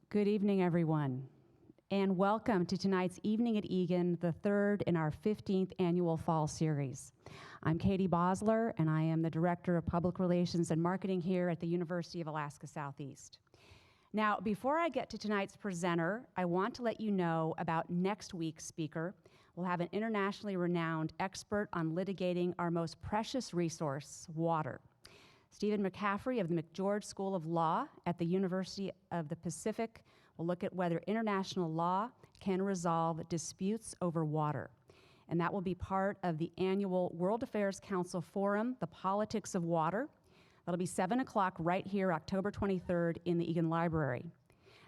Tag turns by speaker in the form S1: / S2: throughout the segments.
S1: Good evening, everyone, and welcome to tonight's Evening at Egan, the third in our 15th annual fall series. I'm Katie Bosler, and I am the Director of Public Relations and Marketing here at the University of Alaska Southeast. Now, before I get to tonight's presenter, I want to let you know about next week's speaker. We'll have an internationally renowned expert on litigating our most precious resource, water. Stephen McCaffrey of the McGeorge School of Law at the University of the Pacific will look at whether international law can resolve disputes over water. And that will be part of the annual World Affairs Council Forum, The Politics of Water. That'll be 7 o'clock right here, October 23rd in the Egan Library.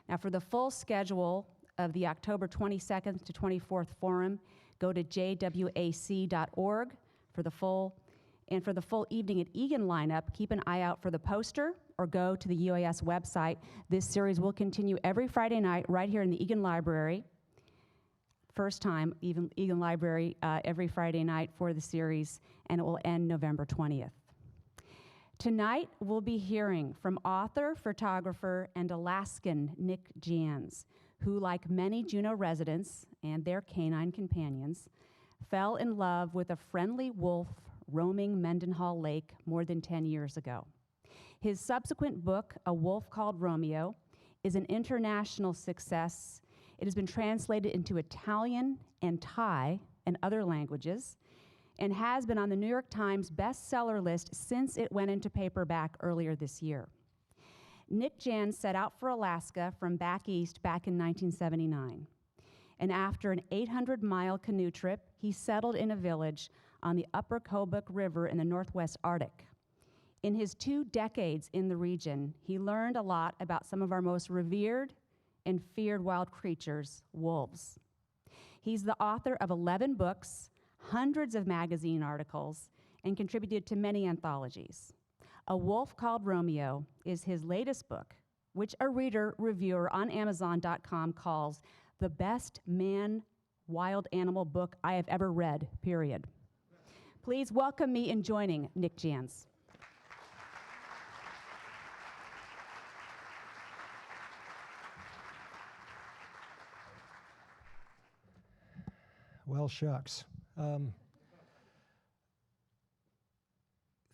S1: Now, for the full schedule of the October 22nd to 24th forum, go to jwac.org for the full. And for the full Evening at Egan lineup, keep an eye out for the poster or go to the UAS website. This series will continue every Friday night right here in the Egan Library. First time, Egan Library every Friday night for the series, and it will end November 20th. Tonight, we'll be hearing from author, photographer, and Alaskan Nick Jans, who, like many Juneau residents and their canine companions, fell in love with a friendly wolf roaming Mendenhall Lake more than 10 years ago. His subsequent book, A Wolf Called Romeo, is an international success. It has been translated into Italian and Thai and other languages, and has been on the New York Times bestseller list since it went into paperback earlier this year. Nick Jans set out for Alaska from back east back in 1979. And after an 800-mile canoe trip, he settled in a village on the Upper Kobuk River in the Northwest Arctic. In his 2 decades in the region, he learned a lot about some of our most revered and feared wild creatures, wolves. He's the author of 11 books, hundreds of magazine articles, and contributed to many anthologies. A Wolf Called Romeo is his latest book, which a reader reviewer on Amazon.com calls the best man wild animal book I have ever read, period. Please welcome me in joining Nick Jans.
S2: Well, shucks.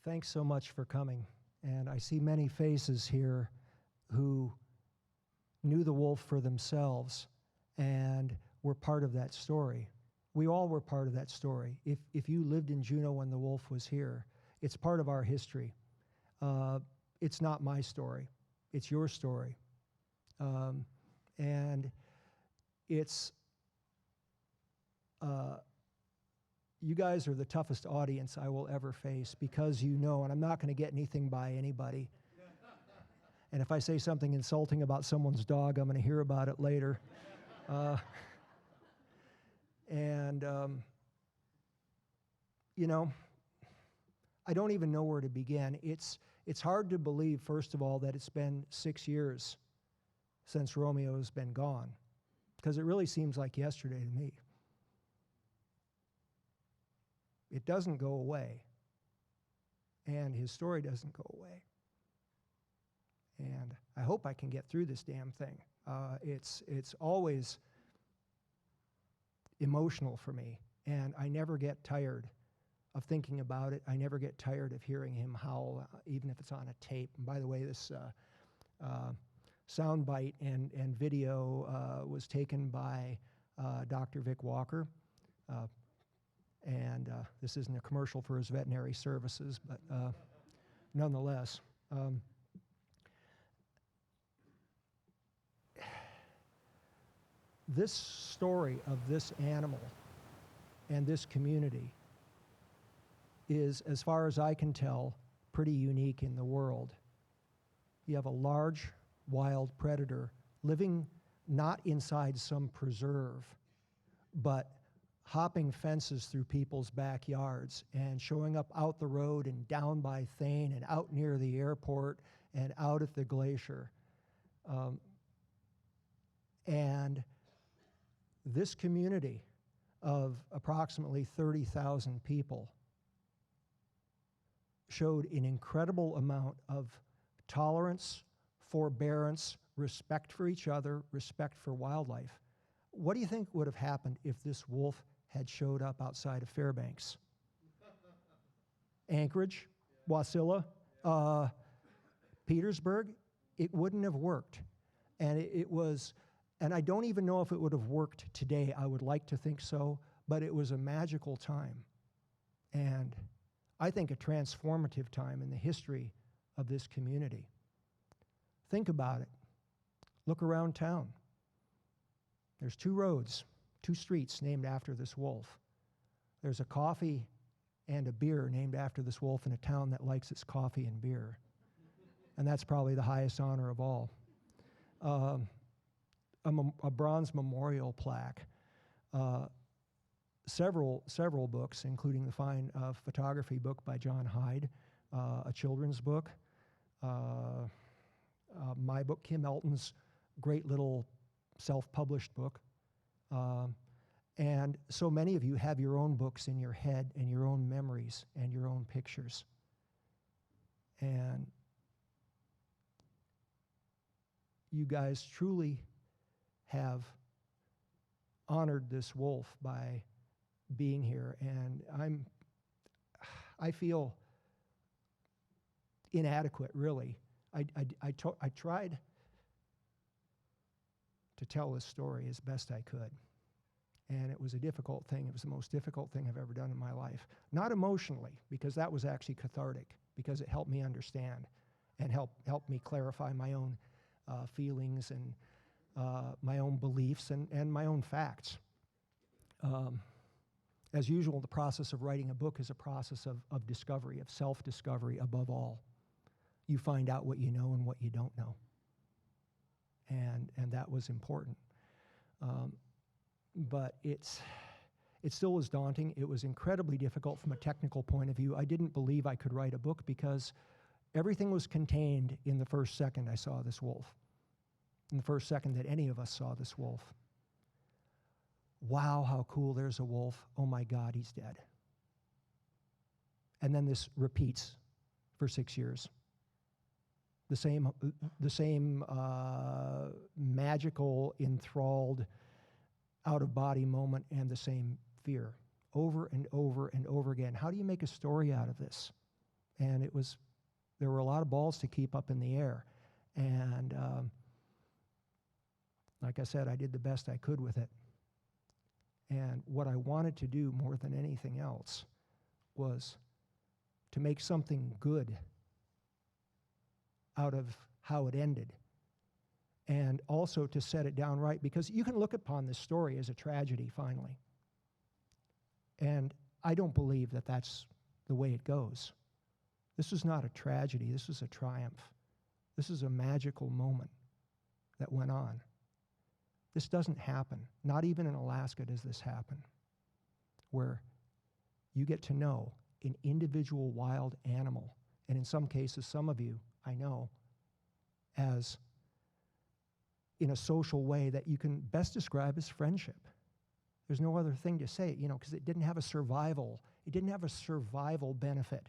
S2: Thanks so much for coming. And I see many faces here who knew the wolf for themselves and were part of that story. We all were part of that story. If you lived in Juneau when the wolf was here, it's part of our history. It's not my story. It's your story. And it's, you guys are the toughest audience I will ever face because you know, and I'm not going to get anything by anybody. And if I say something insulting about someone's dog, I'm going to hear about it later. You know, I don't even know where to begin. It's hard to believe, first of all, that it's been 6 years since Romeo's been gone, because it really seems like yesterday to me. It doesn't go away, and his story doesn't go away. And I hope I can get through this damn thing. It's always emotional for me, and I never get tired of thinking about it. I never get tired of hearing him howl, even if it's on a tape. And by the way, this soundbite and video was taken by Dr. Vic Walker, and this isn't a commercial for his veterinary services, but nonetheless. This story of this animal and this community is, as far as I can tell, pretty unique in the world. You have a large wild predator living not inside some preserve, but hopping fences through people's backyards and showing up out the road and down by Thane and out near the airport and out at the glacier. And this community of approximately 30,000 people showed an incredible amount of tolerance, forbearance, respect for each other, respect for wildlife. What do you think would have happened if this wolf had showed up outside of Fairbanks? Anchorage, Wasilla, Petersburg? It wouldn't have worked. And it was, and I don't even know if it would have worked today. I would like to think so, but it was a magical time. And I think a transformative time in the history of this community. Think about it. Look around town. There's 2 roads, 2 streets named after this wolf. There's a coffee and a beer named after this wolf in a town that likes its coffee and beer. And that's probably the highest honor of all. A bronze memorial plaque. Several books, including the fine photography book by John Hyde, a children's book, my book, Kim Elton's great little self-published book. And so many of you have your own books in your head and your own memories and your own pictures. And you guys truly have honored this wolf by being here, and I feel inadequate, really. I tried to tell this story as best I could, and it was a difficult thing. It was the most difficult thing I've ever done in my life. Not emotionally, because that was actually cathartic, because it helped me understand and helped me clarify my own feelings and my own beliefs and my own facts. As usual, the process of writing a book is a process of discovery, of self-discovery above all. You find out what you know and what you don't know. And that was important. But it still was daunting. It was incredibly difficult from a technical point of view. I didn't believe I could write a book because everything was contained in the first second I saw this wolf, in the first second that any of us saw this wolf. Wow, how cool, there's a wolf. Oh my God, he's dead. And then this repeats for 6 years. The same magical, enthralled, out-of-body moment and the same fear over and over and over again. How do you make a story out of this? And there were a lot of balls to keep up in the air. And like I said, I did the best I could with it. And what I wanted to do more than anything else was to make something good out of how it ended, and also to set it down right, because you can look upon this story as a tragedy finally. And I don't believe that that's the way it goes. This was not a tragedy, this was a triumph. This is a magical moment that went on. This doesn't happen. Not even in Alaska does this happen, where you get to know an individual wild animal, and in some cases, some of you, I know, as in a social way that you can best describe as friendship. There's no other thing to say, because it didn't have a survival benefit.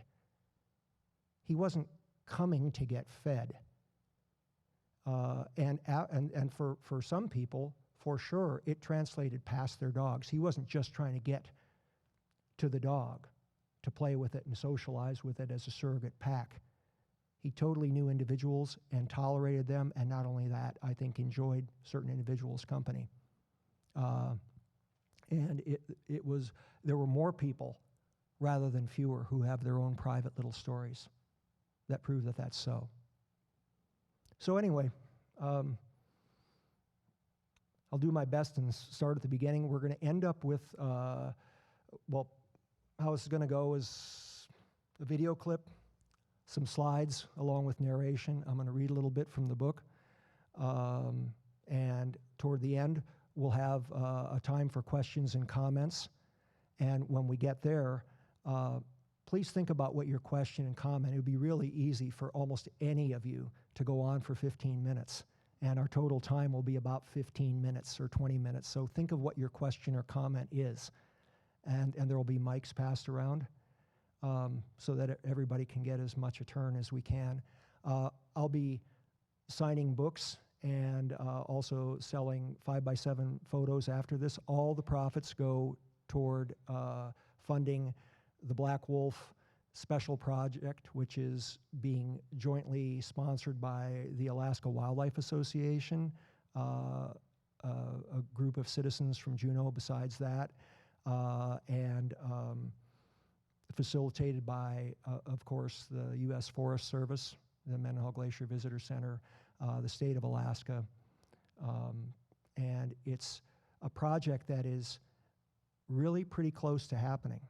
S2: He wasn't coming to get fed. And for some people, for sure, it translated past their dogs. He wasn't just trying to get to the dog to play with it and socialize with it as a surrogate pack. He totally knew individuals and tolerated them, and not only that, I think enjoyed certain individuals' company. And there were more people rather than fewer who have their own private little stories that prove that that's so. So anyway, I'll do my best and start at the beginning. We're going to end up with, how this is going to go is a video clip, some slides along with narration. I'm going to read a little bit from the book. And toward the end, we'll have a time for questions and comments. And when we get there, please think about what your question and comment. It would be really easy for almost any of you to go on for 15 minutes. And our total time will be about 15 minutes or 20 minutes. So think of what your question or comment is. And there will be mics passed around so that everybody can get as much a turn as we can. I'll be signing books and also selling 5x7 photos after this. All the profits go toward funding the Black Wolf Special Project, which is being jointly sponsored by the Alaska Wildlife Association, a group of citizens from Juneau besides that, and facilitated by, of course, the U.S. Forest Service, the Mendenhall Glacier Visitor Center, the state of Alaska, and it's a project that is really pretty close to happening.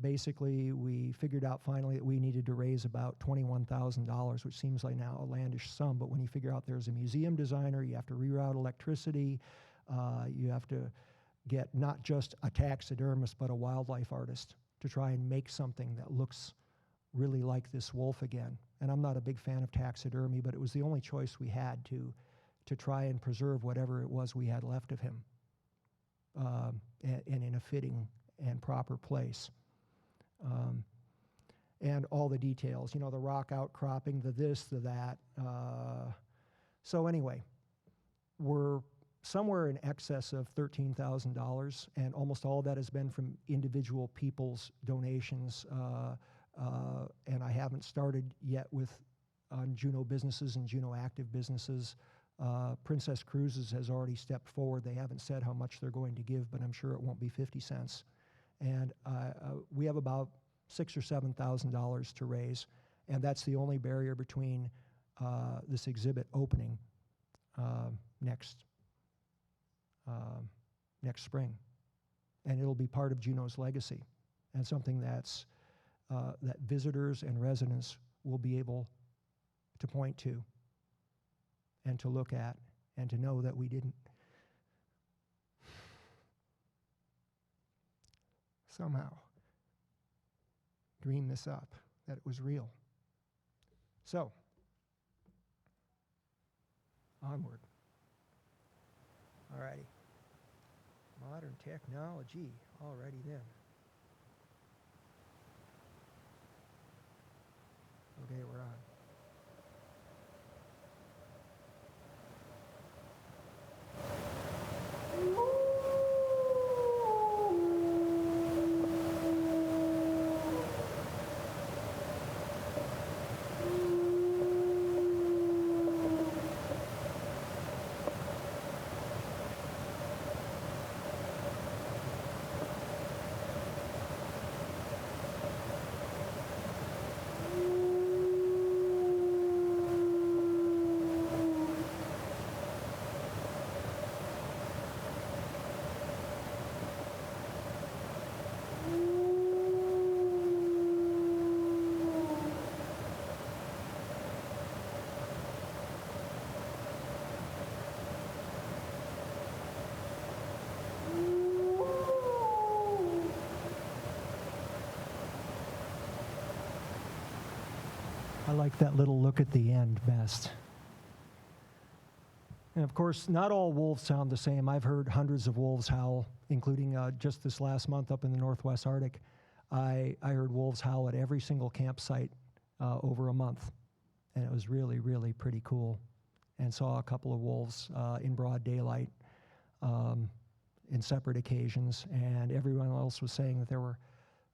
S2: Basically, we figured out finally that we needed to raise about $21,000, which seems like now a outlandish sum, but when you figure out there's a museum designer, you have to reroute electricity, you have to get not just a taxidermist, but a wildlife artist to try and make something that looks really like this wolf again. And I'm not a big fan of taxidermy, but it was the only choice we had to try and preserve whatever it was we had left of him, and in a fitting and proper place. And all the details, you know, the rock outcropping, the this, the that. So anyway, we're somewhere in excess of $13,000, and almost all of that has been from individual people's donations. And I haven't started yet with on Juno businesses and Juno active businesses. Princess Cruises has already stepped forward. They haven't said how much they're going to give, but I'm sure it won't be 50 cents. And we have about $6,000 or $7,000 to raise, and that's the only barrier between this exhibit opening next spring. And it'll be part of Juneau's legacy, and something that's that visitors and residents will be able to point to and to look at and to know that we didn't somehow dream this up, that it was real. So, onward. All righty. Modern technology. All righty then. Okay, we're on. I like that little look at the end best. And of course, not all wolves sound the same. I've heard hundreds of wolves howl, including just this last month up in the Northwest Arctic. I heard wolves howl at every single campsite over a month. And it was really, really pretty cool. And saw a couple of wolves in broad daylight in separate occasions. And everyone else was saying that there were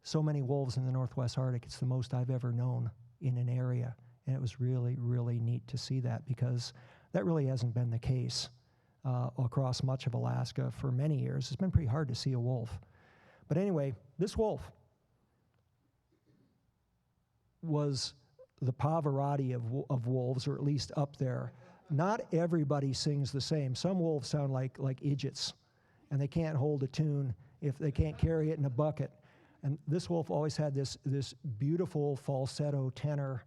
S2: so many wolves in the Northwest Arctic. It's the most I've ever known in an area. And it was really, really neat to see that, because that really hasn't been the case across much of Alaska for many years. It's been pretty hard to see a wolf. But anyway, this wolf was the Pavarotti of wolves, or at least up there. Not everybody sings the same. Some wolves sound like idiots, and they can't hold a tune if they can't carry it in a bucket. And this wolf always had this beautiful falsetto tenor,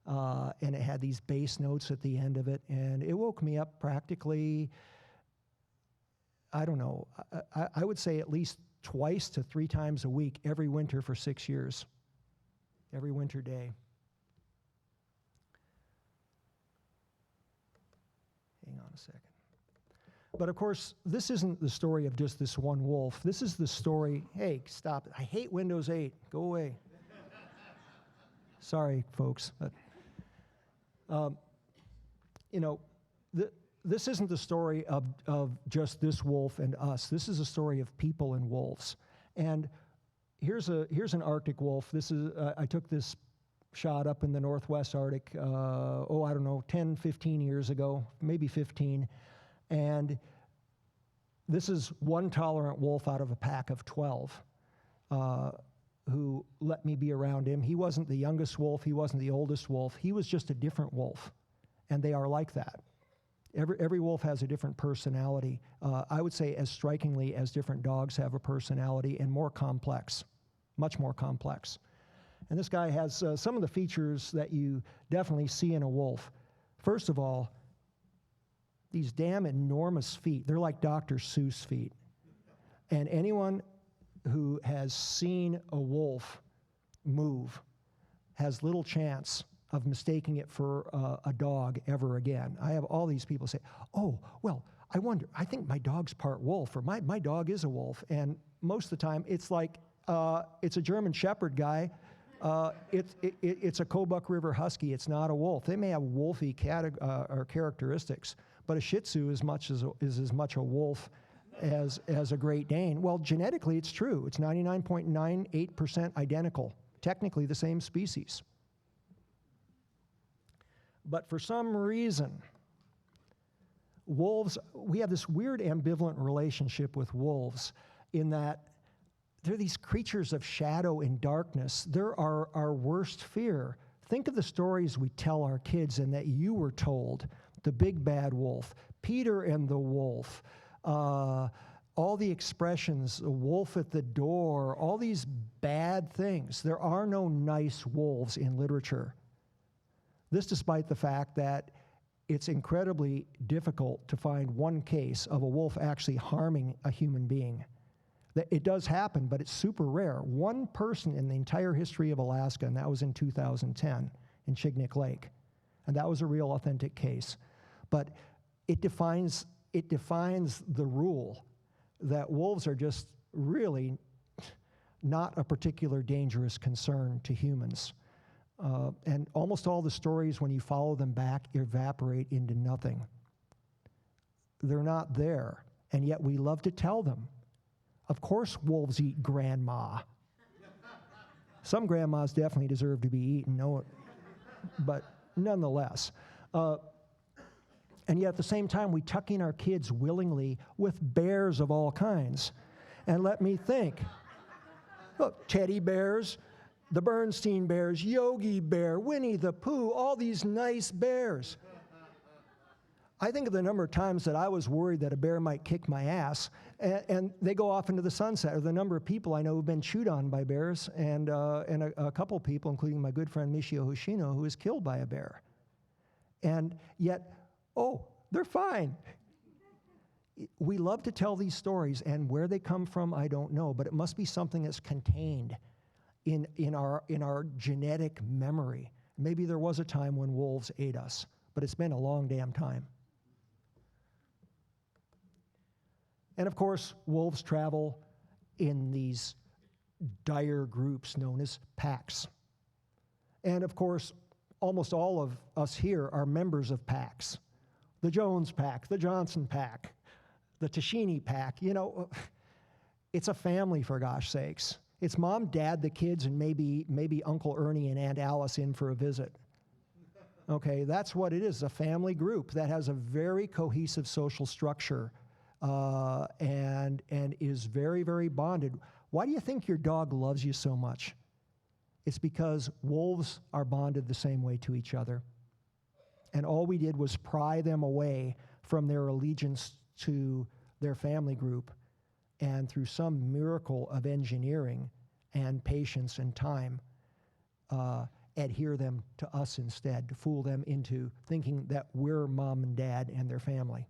S2: and it had these bass notes at the end of it, and it woke me up practically, I don't know, I would say at least twice to 3 times a week every winter for 6 years, every winter day. Hang on a second. But of course, this isn't the story of just this one wolf. This is the story, hey, stop it. I hate Windows 8. Go away. Sorry, folks. But, you know, this isn't the story of just this wolf and us. This is a story of people and wolves. And here's an Arctic wolf. This is I took this shot up in the Northwest Arctic, I don't know, 10, 15 years ago, maybe 15. And this is one tolerant wolf out of a pack of 12 who let me be around him. He wasn't the youngest wolf. He wasn't the oldest wolf. He was just a different wolf. And they are like that. Every wolf has a different personality. I would say as strikingly as different dogs have a personality, and more complex, much more complex. And this guy has some of the features that you definitely see in a wolf. First of all, these damn enormous feet. They're like Dr. Seuss feet. And anyone who has seen a wolf move has little chance of mistaking it for a dog ever again. I have all these people say, oh, well, I wonder, I think my dog's part wolf, or my dog is a wolf. And most of the time, it's like, it's a German Shepherd guy. It's a Kobuk River Husky. It's not a wolf. They may have wolfy or characteristics, but a Shih Tzu is as much a wolf as a Great Dane. Well, genetically, it's true. It's 99.98% identical, technically the same species. But for some reason, wolves, we have this weird ambivalent relationship with wolves in that they're these creatures of shadow and darkness. They're our worst fear. Think of the stories we tell our kids and that you were told. The big bad wolf, Peter and the wolf, all the expressions, the wolf at the door, all these bad things. There are no nice wolves in literature. This despite the fact that it's incredibly difficult to find one case of a wolf actually harming a human being. It does happen, but it's super rare. One person in the entire history of Alaska, and that was in 2010 in Chignik Lake. And that was a real authentic case. But it defines the rule that wolves are just really not a particular dangerous concern to humans. And almost all the stories, when you follow them back, evaporate into nothing. They're not there, and yet we love to tell them. Of course wolves eat grandma. Some grandmas definitely deserve to be eaten, but nonetheless. And yet at the same time, we tuck in our kids willingly with bears of all kinds. And let me think. Look, teddy bears, the Bernstein bears, Yogi Bear, Winnie the Pooh, all these nice bears. I think of the number of times that I was worried that a bear might kick my ass, and they go off into the sunset, or the number of people I know who've been chewed on by bears, and a couple of people, including my good friend Michio Hoshino, who was killed by a bear. And yet, they're fine. We love to tell these stories, and where they come from, I don't know, but it must be something that's contained in our genetic memory. Maybe there was a time when wolves ate us, but it's been a long damn time. And of course, wolves travel in these dire groups known as packs. And of course, almost all of us here are members of packs. The Jones pack, the Johnson pack, the Tashini pack. You know, it's a family, for gosh sakes. It's mom, dad, the kids, and maybe Uncle Ernie and Aunt Alice in for a visit. Okay, that's what it is, a family group that has a very cohesive social structure and is very, very bonded. Why do you think your dog loves you so much? It's because wolves are bonded the same way to each other. And all we did was pry them away from their allegiance to their family group, and through some miracle of engineering and patience and time, adhere them to us instead, to fool them into thinking that we're mom and dad and their family.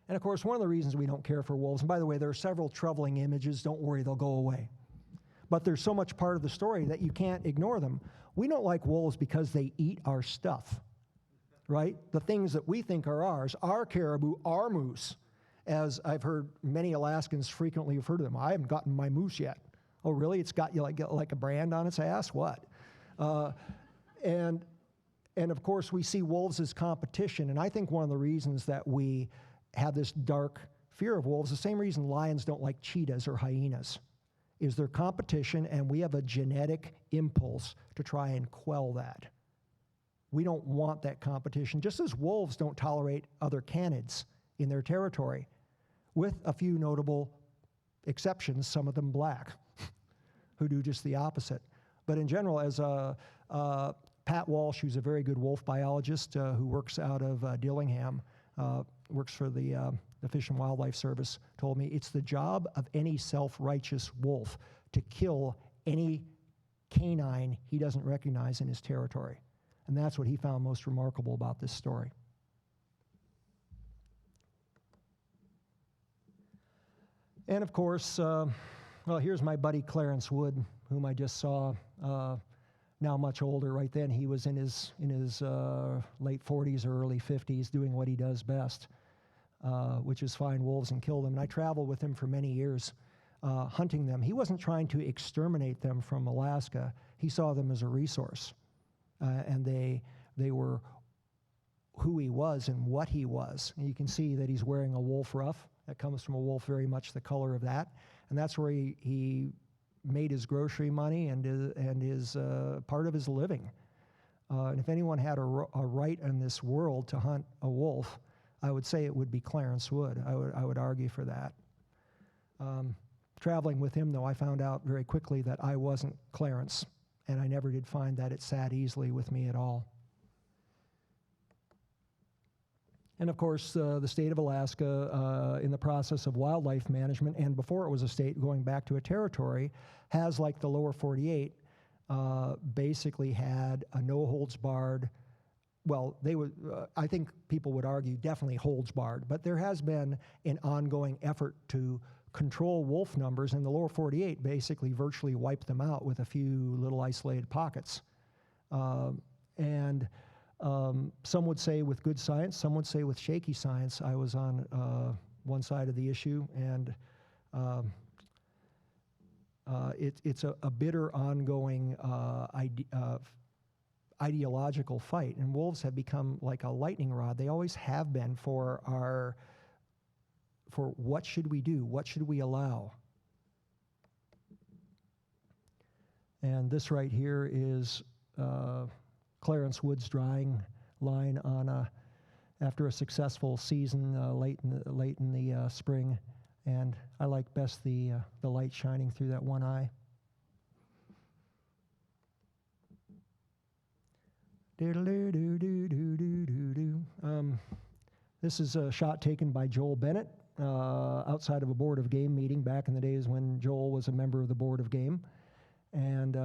S2: And of course, one of the reasons we don't care for wolves, and by the way, there are several troubling images, don't worry, they'll go away. But there's so much part of the story that you can't ignore them. We don't like wolves because they eat our stuff, right? The things that we think are ours, our caribou, our moose, as I've heard many Alaskans frequently refer to them. I haven't gotten my moose yet. Oh, really? It's got you like a brand on its ass? What? And And of course, we see wolves as competition. And I think one of the reasons that we have this dark fear of wolves, the same reason lions don't like cheetahs or hyenas, is their competition, and we have a genetic impulse to try and quell that. We don't want that competition, just as wolves don't tolerate other canids in their territory, with a few notable exceptions, some of them black, who do just the opposite. But in general, as Pat Walsh, who's a very good wolf biologist who works out of Dillingham, works for the Fish and Wildlife Service, told me it's the job of any self-righteous wolf to kill any canine he doesn't recognize in his territory. And that's what he found most remarkable about this story. And of course, well, here's my buddy Clarence Wood, whom I just saw, now much older. Right then, he was in his late 40s or early 50s, doing what he does best, which is find wolves and kill them. And I traveled with him for many years, hunting them. He wasn't trying to exterminate them from Alaska. He saw them as a resource, and they were who he was and what he was. And you can see that he's wearing a wolf ruff. That comes from a wolf, very much the color of that. And that's where he made his grocery money and his part of his living. And if anyone had a right in this world to hunt a wolf, I would say it would be Clarence Wood. I would argue for that. Traveling with him, though, I found out very quickly that I wasn't Clarence, and I never did find that it sat easily with me at all. And of course, the state of Alaska, in the process of wildlife management, and before it was a state, going back to a territory, has, like the lower 48, basically had a no-holds-barred, well, they would, I think people would argue definitely holds-barred, but there has been an ongoing effort to control wolf numbers, and the lower 48 basically virtually wiped them out with a few little isolated pockets. Some would say with good science, some would say with shaky science. I was on one side of the issue, and it's a bitter, ongoing ideological fight. And wolves have become like a lightning rod. They always have been for what should we do, what should we allow. And this right here is Clarence Wood's drying line on after a successful season late in the spring, and I like best the light shining through that one eye. This is a shot taken by Joel Bennett outside of a Board of Game meeting back in the days when Joel was a member of the Board of Game, and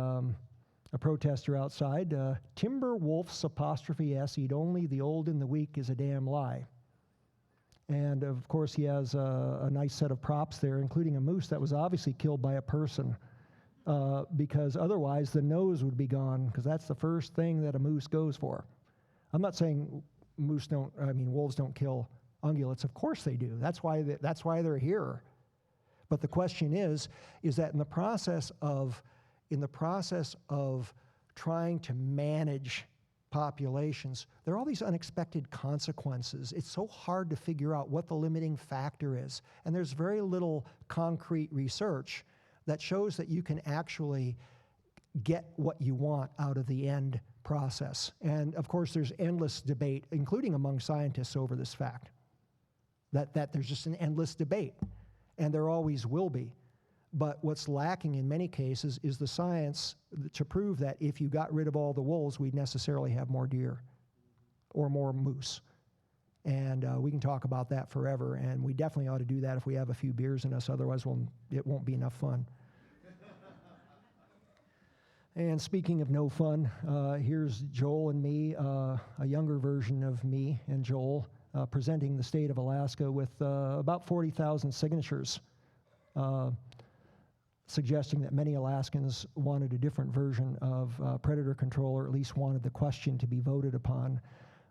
S2: a protester outside, Timber Wolf's apostrophe S, eat only the old and the weak is a damn lie. And of course he has a nice set of props there, including a moose that was obviously killed by a person, because otherwise the nose would be gone, because that's the first thing that a moose goes for. I'm not saying wolves don't kill ungulates. Of course they do. That's why they're here. But the question is that in the process of trying to manage populations, there are all these unexpected consequences. It's so hard to figure out what the limiting factor is. And there's very little concrete research that shows that you can actually get what you want out of the end process. And of course, there's endless debate, including among scientists, over this fact, that there's just an endless debate, and there always will be. But what's lacking in many cases is the science to prove that if you got rid of all the wolves, we'd necessarily have more deer or more moose. And we can talk about that forever, and we definitely ought to do that if we have a few beers in us, otherwise it won't be enough fun. And speaking of no fun, here's Joel and me, a younger version of me and Joel, presenting the state of Alaska with about 40,000 signatures, suggesting that many Alaskans wanted a different version of predator control, or at least wanted the question to be voted upon.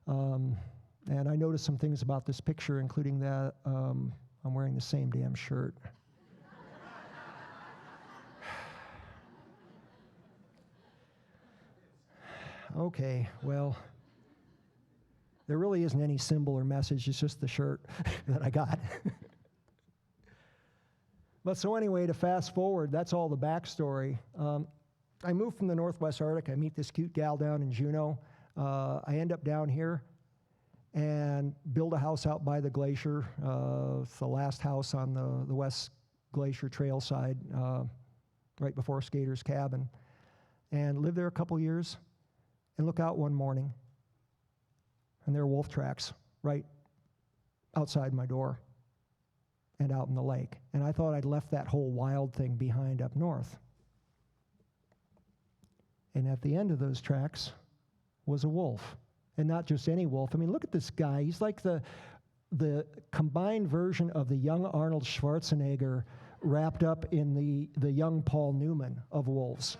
S2: And I noticed some things about this picture, including that I'm wearing the same damn shirt. Okay, well, There really isn't any symbol or message, it's just the shirt that I got. But so anyway, to fast forward, that's all the backstory. I moved from the Northwest Arctic. I meet this cute gal down in Juneau. I end up down here and build a house out by the glacier. It's the last house on the West Glacier Trail side, right before Skater's Cabin. And live there a couple years and look out one morning, and there are wolf tracks right outside my door and out in the lake. And I thought I'd left that whole wild thing behind up north. And at the end of those tracks was a wolf. And not just any wolf. I mean, look at this guy. He's like the combined version of the young Arnold Schwarzenegger wrapped up in the young Paul Newman of wolves.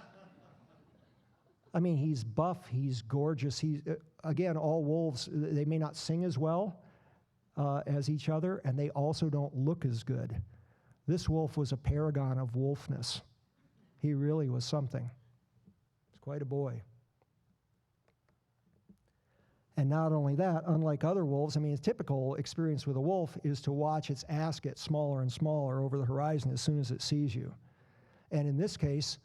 S2: I mean, he's buff, he's gorgeous. He's, again, all wolves, they may not sing as well as each other, and they also don't look as good. This wolf was a paragon of wolfness. He really was something. He's quite a boy. And not only that, unlike other wolves, I mean, a typical experience with a wolf is to watch its ass get smaller and smaller over the horizon as soon as it sees you. And in this case,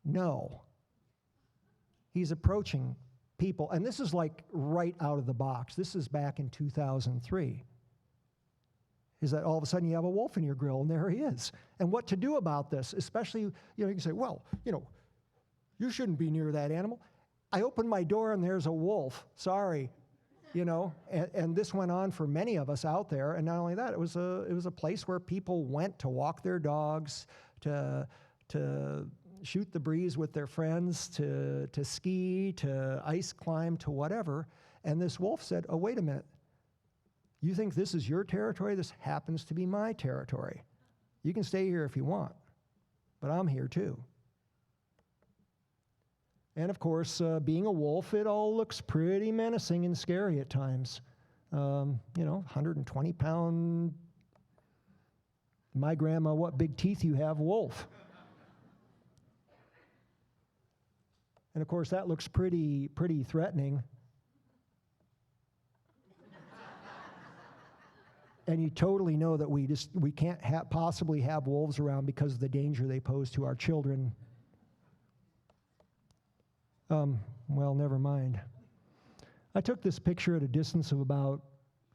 S2: no. He's approaching people, and this is like right out of the box. This is back in 2003. Is that all of a sudden you have a wolf in your grill, and there he is. And what to do about this, especially, you can say, well, you shouldn't be near that animal. I opened my door and there's a wolf. Sorry, and this went on for many of us out there. And not only that, it was a place where people went to walk their dogs, to shoot the breeze with their friends, to ski, to ice climb, to whatever. And this wolf said, "Oh, wait a minute. You think this is your territory? This happens to be my territory. You can stay here if you want, but I'm here too." And of course, being a wolf, it all looks pretty menacing and scary at times. 120-pound, my grandma, what big teeth you have, wolf. And of course, that looks pretty threatening. And you totally know that we can't possibly have wolves around because of the danger they pose to our children. Well, never mind. I took this picture at a distance of about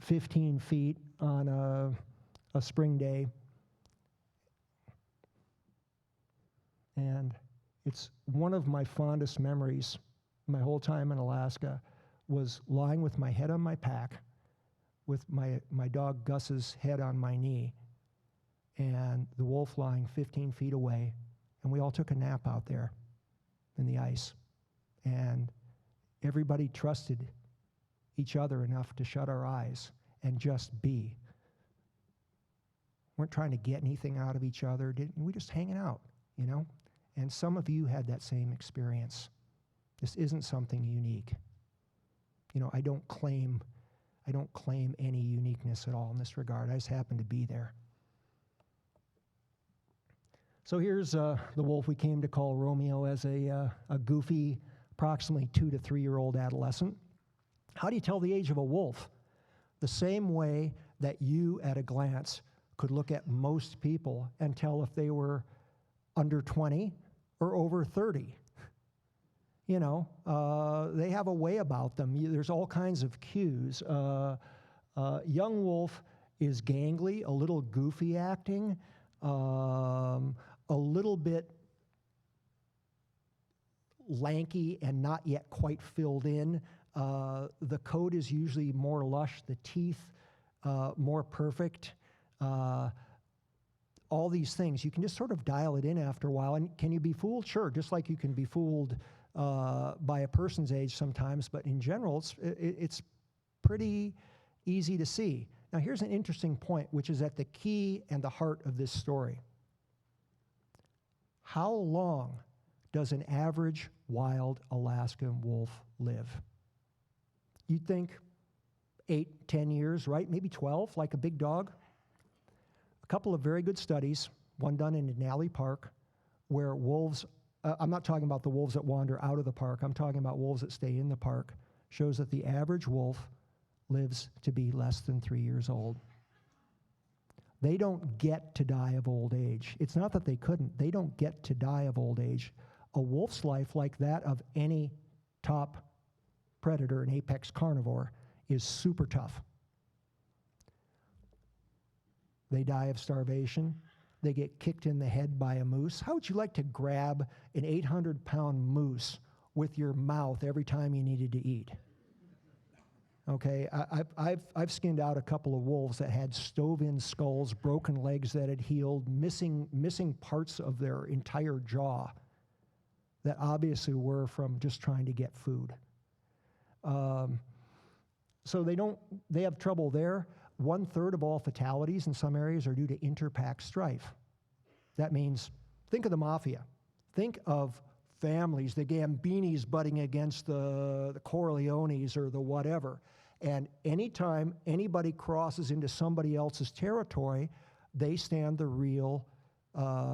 S2: 15 feet on a spring day. And it's one of my fondest memories my whole time in Alaska was lying with my head on my pack, with my dog Gus's head on my knee, and the wolf lying 15 feet away, and we all took a nap out there in the ice. And everybody trusted each other enough to shut our eyes and just be. Weren't trying to get anything out of each other. We just hanging out, And some of you had that same experience. This isn't something unique. I don't claim any uniqueness at all in this regard. I just happen to be there. So here's the wolf we came to call Romeo as a goofy, approximately 2 to 3 year old adolescent. How do you tell the age of a wolf? The same way that you, at a glance, could look at most people and tell if they were under 20 or over 30. They have a way about them. There's all kinds of cues. Young wolf is gangly, a little goofy acting, a little bit lanky and not yet quite filled in. The coat is usually more lush, the teeth more perfect. All these things, you can just sort of dial it in after a while. And can you be fooled? Sure, just like you can be fooled by a person's age sometimes, but in general, it's pretty easy to see. Now, here's an interesting point, which is at the key and the heart of this story. How long does an average wild Alaskan wolf live? You'd think 8, 10 years, right? Maybe 12, like a big dog. A couple of very good studies, one done in Denali Park, where wolves, I'm not talking about the wolves that wander out of the park, I'm talking about wolves that stay in the park, shows that the average wolf lives to be less than 3 years old. They don't get to die of old age. It's not that they couldn't. They don't get to die of old age. A wolf's life, like that of any top predator, an apex carnivore, is super tough. They die of starvation. They get kicked in the head by a moose. How would you like to grab an 800-pound moose with your mouth every time you needed to eat? Okay, I've skinned out a couple of wolves that had stove-in skulls, broken legs that had healed, missing parts of their entire jaw that obviously were from just trying to get food. So they have trouble there. 1/3 of all fatalities in some areas are due to inter-pack strife. That means, think of the mafia. Think of families, the Gambinis butting against the Corleones or the whatever. And anytime anybody crosses into somebody else's territory, they stand the real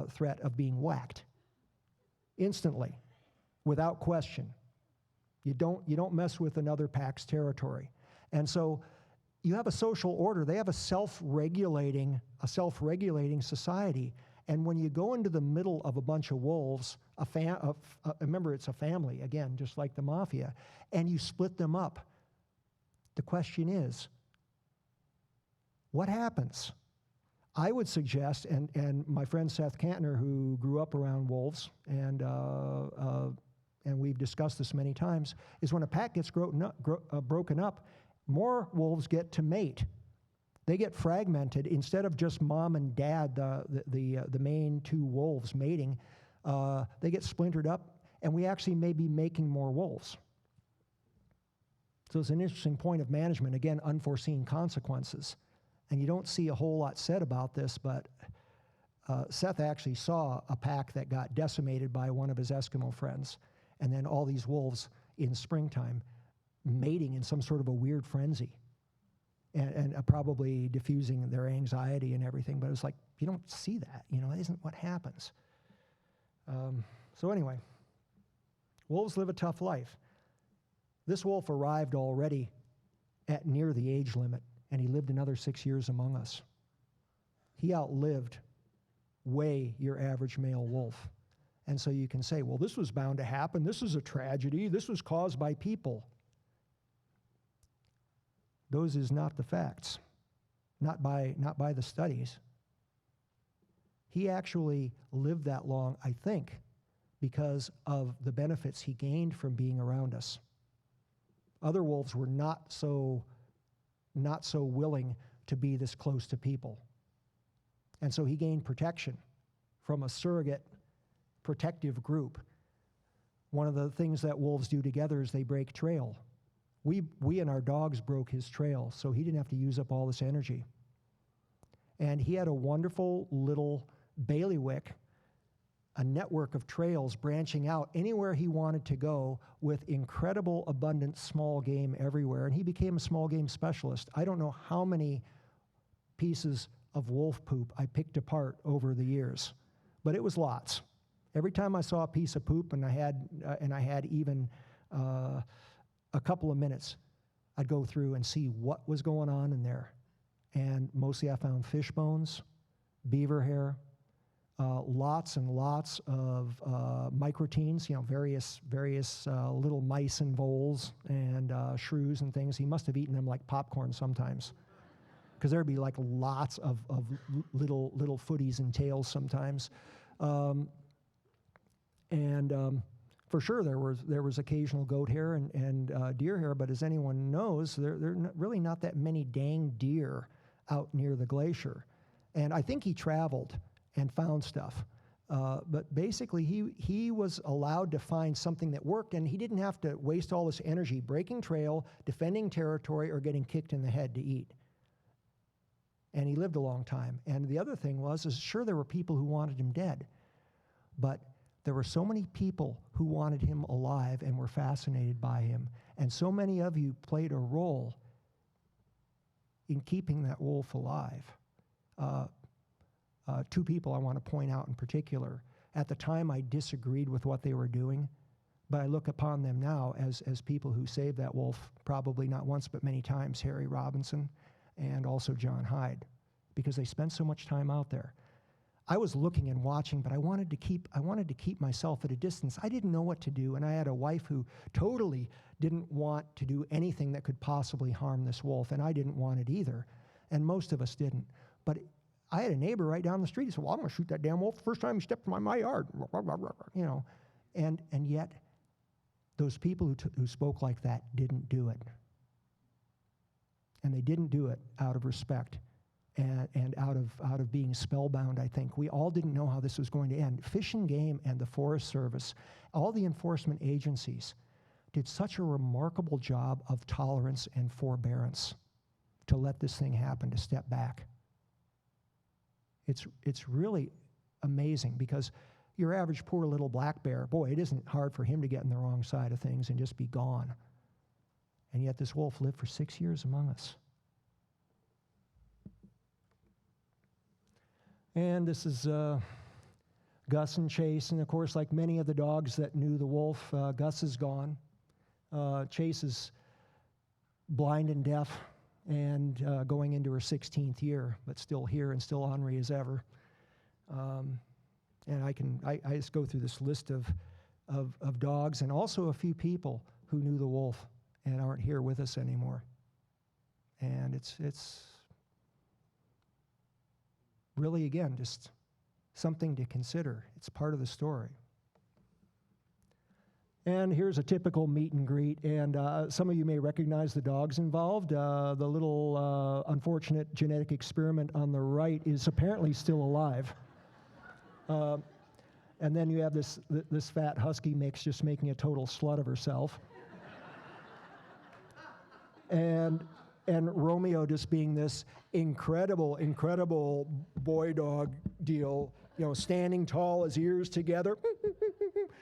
S2: threat of being whacked instantly, without question. You don't mess with another pack's territory. And so you have a social order. They have a self-regulating society. And when you go into the middle of a bunch of wolves, remember it's a family, again, just like the mafia, and you split them up, the question is, what happens? I would suggest, and my friend Seth Kantner, who grew up around wolves, and we've discussed this many times, is when a pack gets broken up, more wolves get to mate. They get fragmented. Instead of just mom and dad, the main two wolves mating, they get splintered up, and we actually may be making more wolves. So it's an interesting point of management. Again, unforeseen consequences. And you don't see a whole lot said about this, but Seth actually saw a pack that got decimated by one of his Eskimo friends, and then all these wolves in springtime mating in some sort of a weird frenzy, and probably diffusing their anxiety and everything. But it was like, you don't see that. That isn't what happens. So anyway, wolves live a tough life. This wolf arrived already at near the age limit, and he lived another 6 years among us. He outlived way your average male wolf. And so you can say, well, this was bound to happen. This is a tragedy. This was caused by people. Those is not the facts, not by the studies. He actually lived that long, I think, because of the benefits he gained from being around us. Other wolves were not so willing to be this close to people. And so he gained protection from a surrogate protective group. One of the things that wolves do together is they break trail. We and our dogs broke his trail, so he didn't have to use up all this energy. And he had a wonderful little bailiwick, a network of trails branching out anywhere he wanted to go, with incredible abundant small game everywhere. And he became a small game specialist. I don't know how many pieces of wolf poop I picked apart over the years, but it was lots. Every time I saw a piece of poop, and I had even a couple of minutes, I'd go through and see what was going on in there. And mostly I found fish bones, beaver hair, lots and lots of microteens, various little mice and voles and shrews and things. He must have eaten them like popcorn sometimes, because there'd be like lots of little footies and tails sometimes. For sure, there was occasional goat hair and deer hair, but as anyone knows, there are really not that many dang deer out near the glacier. And I think he traveled and found stuff. But basically, he was allowed to find something that worked, and he didn't have to waste all this energy breaking trail, defending territory, or getting kicked in the head to eat. And he lived a long time. And the other thing was, sure, there were people who wanted him dead, but there were so many people who wanted him alive and were fascinated by him. And so many of you played a role in keeping that wolf alive. Two people I want to point out in particular. At the time, I disagreed with what they were doing, But I look upon them now as people who saved that wolf, probably not once but many times, Harry Robinson and also John Hyde, because they spent so much time out there. I was looking and watching, but I wanted to keep myself at a distance. I didn't know what to do, and I had a wife who totally didn't want to do anything that could possibly harm this wolf, and I didn't want it either, and most of us didn't. But I had a neighbor right down the street. He said, "Well, I'm going to shoot that damn wolf the first time he stepped in my yard," you know, and yet those people who spoke like that didn't do it, and they didn't do it out of respect. And out of being spellbound, I think. We all didn't know how this was going to end. Fish and Game and the Forest Service, all the enforcement agencies, did such a remarkable job of tolerance and forbearance to let this thing happen, to step back. It's really amazing, because your average poor little black bear, boy, it isn't hard for him to get in the wrong side of things and just be gone. And yet this wolf lived for 6 years among us. And this is Gus and Chase, and of course, like many of the dogs that knew the wolf, Gus is gone. Chase is blind and deaf and going into her 16th year, but still here and still ornery as ever. And I just go through this list of dogs, and also a few people who knew the wolf and aren't here with us anymore. And it's really, again, just something to consider. It's part of the story. And here's a typical meet and greet, and some of you may recognize the dogs involved. The little unfortunate genetic experiment on the right is apparently still alive. And then you have this fat husky mix just making a total slut of herself. And Romeo just being this incredible boy dog deal, you know, standing tall, his ears together,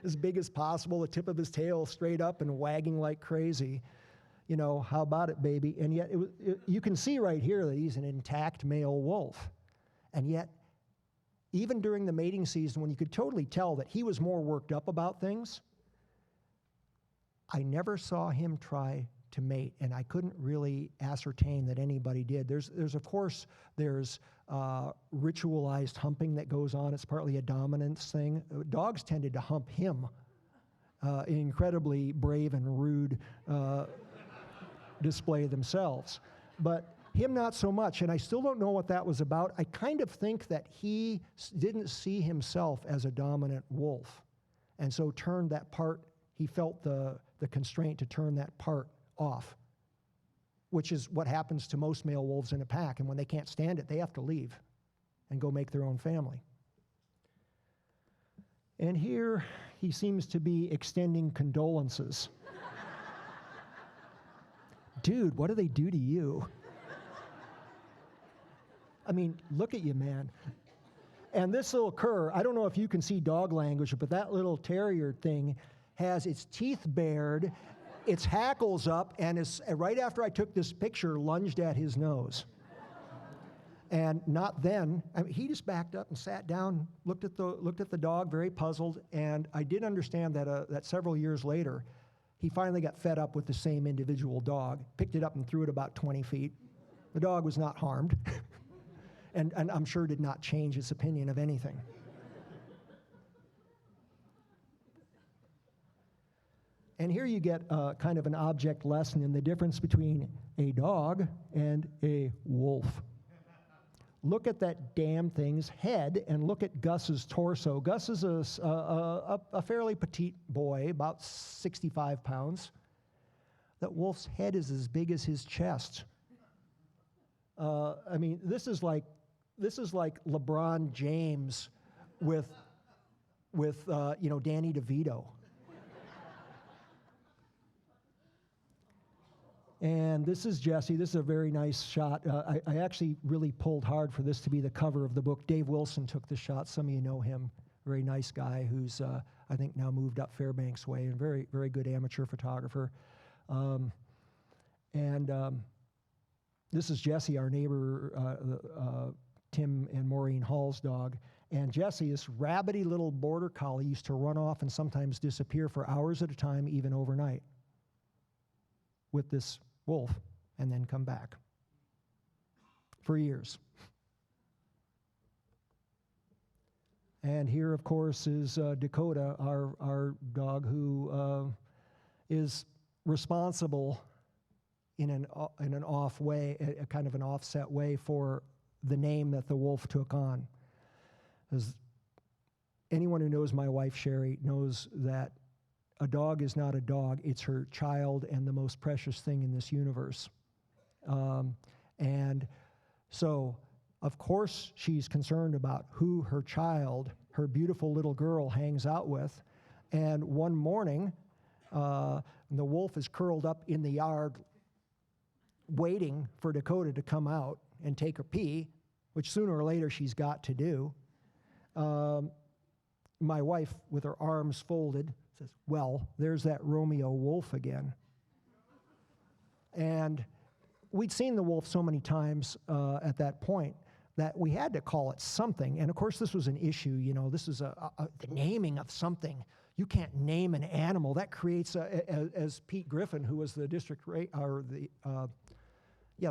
S2: as big as possible, the tip of his tail straight up and wagging like crazy. You know, how about it, baby? And yet, you can see right here that he's an intact male wolf. And yet, even during the mating season, when you could totally tell that he was more worked up about things, I never saw him try to mate, and I couldn't really ascertain that anybody did. There's of course, there's ritualized humping that goes on. It's partly a dominance thing. Dogs tended to hump him, incredibly brave and rude display themselves. But him not so much, and I still don't know what that was about. I kind of think that he didn't see himself as a dominant wolf, and so turned that part, he felt the constraint to turn that part off, which is what happens to most male wolves in a pack. And when they can't stand it, they have to leave and go make their own family. And here he seems to be extending condolences. Dude, what do they do to you? I mean, look at you, man. And this little cur, I don't know if you can see dog language, but that little terrier thing has its teeth bared, its hackles up, and is, right after I took this picture, lunged at his nose. And not then, I mean, he just backed up and sat down, looked at the dog, very puzzled, and I did understand that several years later, he finally got fed up with the same individual dog, picked it up and threw it about 20 feet. The dog was not harmed, and I'm sure did not change its opinion of anything. And here you get kind of an object lesson in the difference between a dog and a wolf. Look at that damn thing's head and look at Gus's torso. Gus is a fairly petite boy, about 65 pounds. That wolf's head is as big as his chest. I mean, this is like LeBron James with Danny DeVito. And this is Jesse. This is a very nice shot. I actually really pulled hard for this to be the cover of the book. Dave Wilson took the shot. Some of you know him. Very nice guy who's, I think, now moved up Fairbanks way, and very, very good amateur photographer. This is Jesse, our neighbor, Tim and Maureen Hall's dog. And Jesse, this rabbity little border collie, used to run off and sometimes disappear for hours at a time, even overnight, with this wolf, and then come back for years. And here, of course, is Dakota, our dog, who is responsible in an off way, a kind of an offset way, for the name that the wolf took on. As anyone who knows my wife, Sherry, knows that a dog is not a dog. It's her child and the most precious thing in this universe. And so, of course, she's concerned about who her child, her beautiful little girl, hangs out with. And one morning, the wolf is curled up in the yard waiting for Dakota to come out and take her pee, which sooner or later she's got to do. My wife, with her arms folded, says, "Well, there's that Romeo wolf again." And we'd seen the wolf so many times at that point that we had to call it something. And of course, this was an issue. You know, this is the naming of something. You can't name an animal. That creates, as Pete Griffin, who was the district the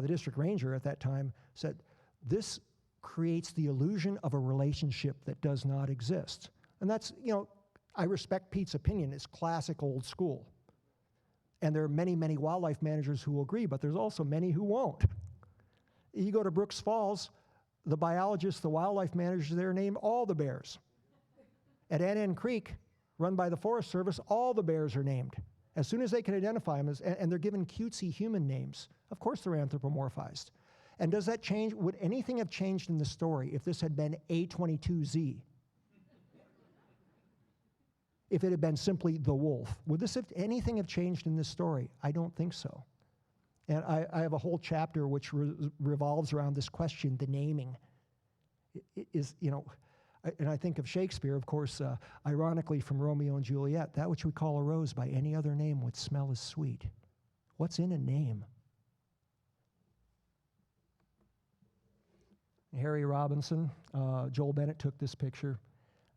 S2: district ranger at that time, said, this creates the illusion of a relationship that does not exist. And that's, you know, I respect Pete's opinion. It's classic old school. And there are many, many wildlife managers who will agree, but there's also many who won't. You go to Brooks Falls, the biologists, the wildlife managers there name all the bears. At Ann Creek, run by the Forest Service, all the bears are named. As soon as they can identify them, and they're given cutesy human names. Of course they're anthropomorphized. And does that change? Would anything have changed in the story if this had been A22Z? If it had been simply the wolf? Would anything have changed in this story? I don't think so. And I have a whole chapter which revolves around this question, the naming. And I think of Shakespeare, of course, ironically from Romeo and Juliet, that which we call a rose by any other name would smell as sweet. What's in a name? Harry Robinson, Joel Bennett took this picture,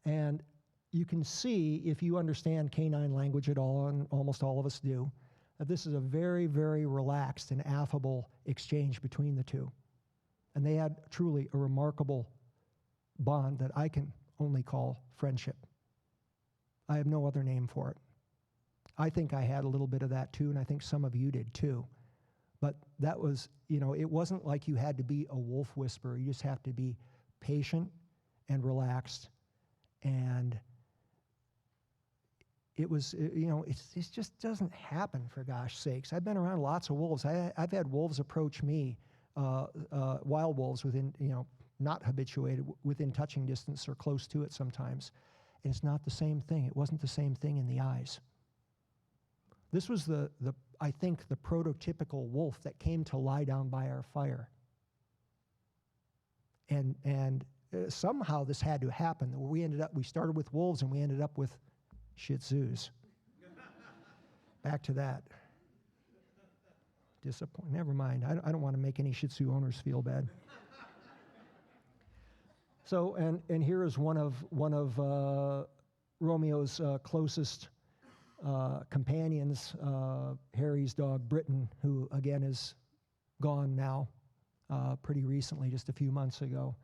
S2: and you can see, if you understand canine language at all, and almost all of us do, that this is a very, very relaxed and affable exchange between the two. And they had truly a remarkable bond that I can only call friendship. I have no other name for it. I think I had a little bit of that too, and I think some of you did too. But that was, it wasn't like you had to be a wolf whisperer. You just have to be patient and relaxed. And it was, it just doesn't happen, for gosh sakes. I've been around lots of wolves. I've had wolves approach me, wild wolves within, not habituated, within touching distance or close to it sometimes. And it's not the same thing. It wasn't the same thing in the eyes. This was I think, the prototypical wolf that came to lie down by our fire. And somehow this had to happen. We started with wolves and we ended up with Shih Tzus. Back to that. Disappointing. Never mind. I don't want to make any Shih Tzu owners feel bad. So, and here is one of Romeo's closest companions, Harry's dog Britain, who again is gone now, pretty recently, just a few months ago.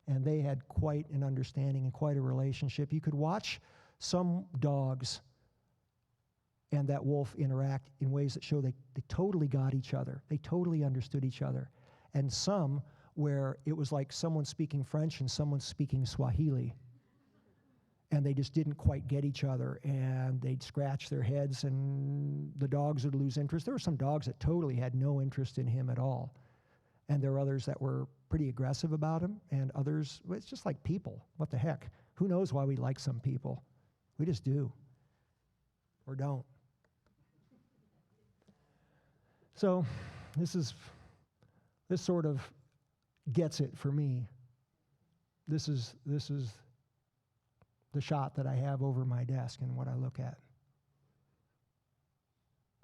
S2: And they had quite an understanding and quite a relationship. You could watch some dogs and that wolf interact in ways that show they totally got each other. They totally understood each other. And some where it was like someone speaking French and someone speaking Swahili. And they just didn't quite get each other, and they'd scratch their heads, and the dogs would lose interest. There were some dogs that totally had no interest in him at all. And there were others that were pretty aggressive about him, and others, well, it's just like people. What the heck? Who knows why we like some people? We just do. Or don't. So this sort of gets it for me. This is the shot that I have over my desk and what I look at.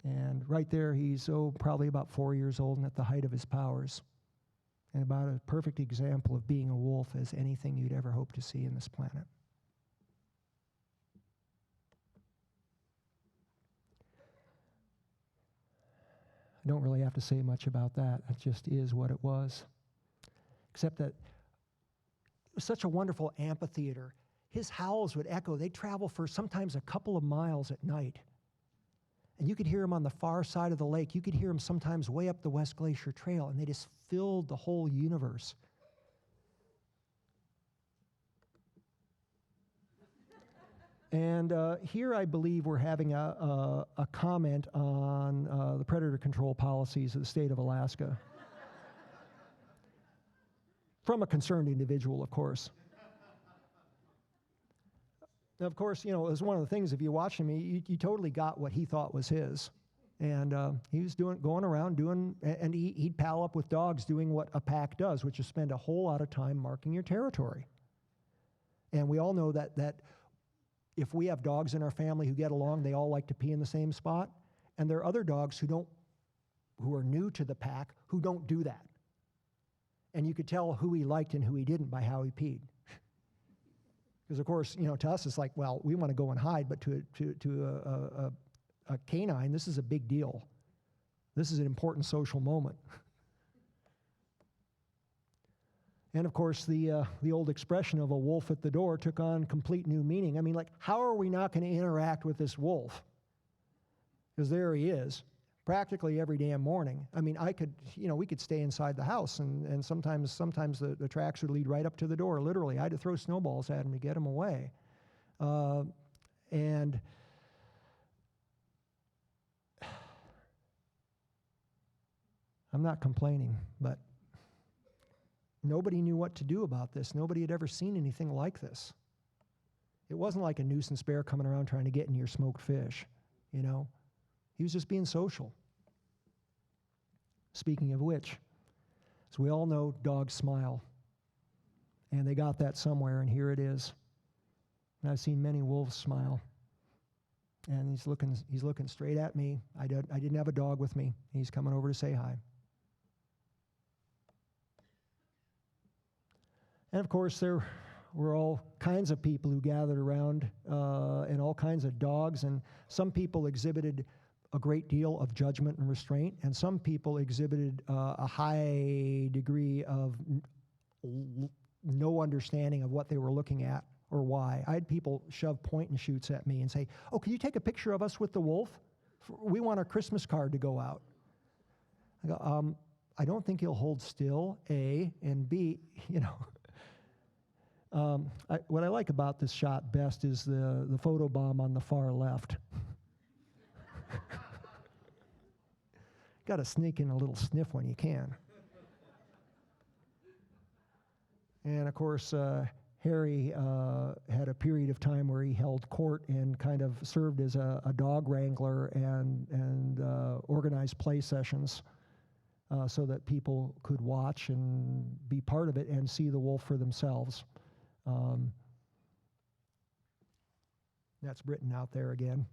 S2: And right there, he's probably about 4 years old and at the height of his powers. and about a perfect example of being a wolf as anything you'd ever hope to see in this planet. I don't really have to say much about that. It just is what it was. Except that it was such a wonderful amphitheater. His howls would echo. They'd travel for sometimes a couple of miles at night. And you could hear him on the far side of the lake. You could hear him sometimes way up the West Glacier Trail, and they just filled the whole universe. And here I believe we're having a comment on the predator control policies of the state of Alaska. From a concerned individual, of course. Now, of course, you know, it was one of the things, if you watch him, you totally got what he thought was his. And he was going around doing, and he'd pal up with dogs doing what a pack does, which is spend a whole lot of time marking your territory. And we all know that if we have dogs in our family who get along, they all like to pee in the same spot. And there are other dogs who are new to the pack who don't do that. And you could tell who he liked and who he didn't by how he peed. Because of course, you know, to us it's like, well, we want to go and hide, but to a canine, this is a big deal. This is an important social moment. And of course, the old expression of a wolf at the door took on complete new meaning. I mean, like, how are we not going to interact with this wolf? Because there he is, practically every damn morning. I mean, we could stay inside the house, and sometimes the tracks would lead right up to the door, literally. I had to throw snowballs at him to get him away. And I'm not complaining, but nobody knew what to do about this. Nobody had ever seen anything like this. It wasn't like a nuisance bear coming around trying to get in your smoked fish, you know. He was just being social. Speaking of which, as we all know, dogs smile. And they got that somewhere, and here it is. And I've seen many wolves smile. And he's looking straight at me. I didn't have a dog with me. He's coming over to say hi. And of course, there were all kinds of people who gathered around, and all kinds of dogs. And some people exhibited a great deal of judgment and restraint, and some people exhibited a high degree of no understanding of what they were looking at or why. I had people shove point and shoots at me and say, "Oh, can you take a picture of us with the wolf? We want our Christmas card to go out." I go, I don't think he'll hold still, A, and B, you know. What I like about this shot best is the photobomb on the far left. Got to sneak in a little sniff when you can. And of course, Harry had a period of time where he held court and kind of served as a dog wrangler and organized play sessions so that people could watch and be part of it and see the wolf for themselves. That's Britain out there again.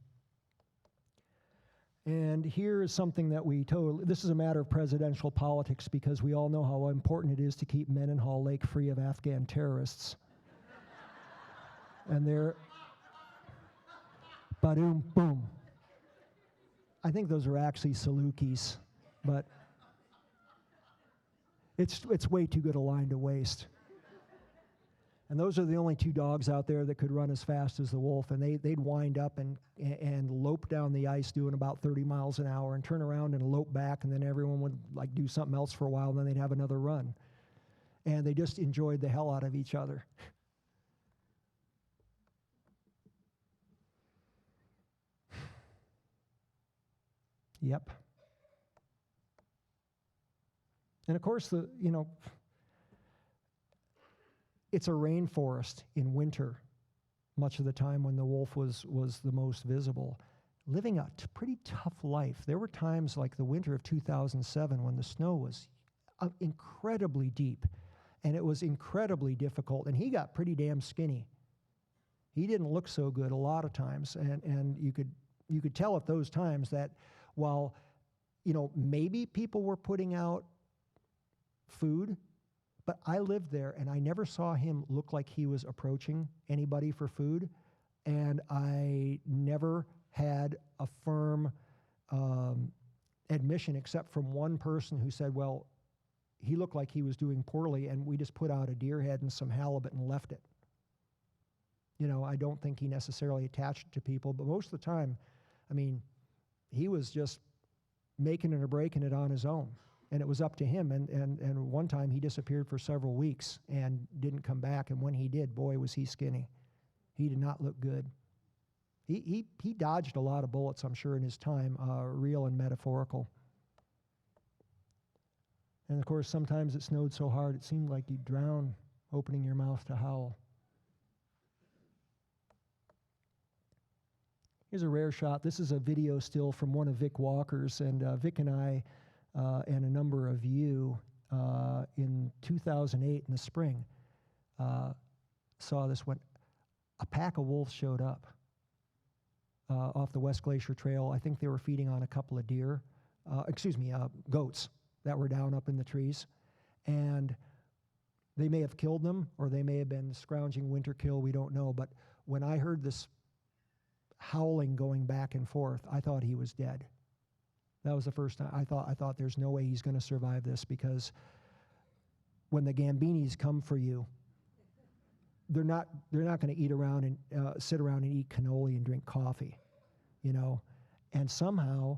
S2: And here is something that this is a matter of presidential politics, because we all know how important it is to keep Mendenhall Lake free of Afghan terrorists. And they're, ba-doom, boom. I think those are actually Salukis, but it's way too good a line to waste. And those are the only two dogs out there that could run as fast as the wolf, and they'd wind up and lope down the ice doing about 30 miles an hour and turn around and lope back, and then everyone would like do something else for a while, and then they'd have another run. And they just enjoyed the hell out of each other. Yep. And of course, it's a rainforest in winter, much of the time when the wolf was the most visible, living a pretty tough life. There were times like the winter of 2007 when the snow was incredibly deep, and it was incredibly difficult, and he got pretty damn skinny. He didn't look so good a lot of times, and you could tell at those times that while, maybe people were putting out food But I lived there, and I never saw him look like he was approaching anybody for food, and I never had a firm admission except from one person who said, well, he looked like he was doing poorly, and we just put out a deer head and some halibut and left it. You know, I don't think he necessarily attached to people, but most of the time, I mean, he was just making it or breaking it on his own, and it was up to him. And one time he disappeared for several weeks and didn't come back, and when he did, boy, was he skinny. He did not look good. He dodged a lot of bullets, I'm sure, in his time, real and metaphorical. And of course, sometimes it snowed so hard it seemed like you'd drown opening your mouth to howl. Here's a rare shot. This is a video still from one of Vic Walker's, and Vic and I and a number of you in 2008 in the spring saw this when a pack of wolves showed up off the West Glacier Trail. I think they were feeding on a couple of deer, goats that were down up in the trees. And they may have killed them, or they may have been scrounging winter kill, we don't know. But when I heard this howling going back and forth, I thought he was dead. That was the first time I thought there's no way he's going to survive this, because when the Gambinis come for you, they're not going to eat around and sit around and eat cannoli and drink coffee, you know. And somehow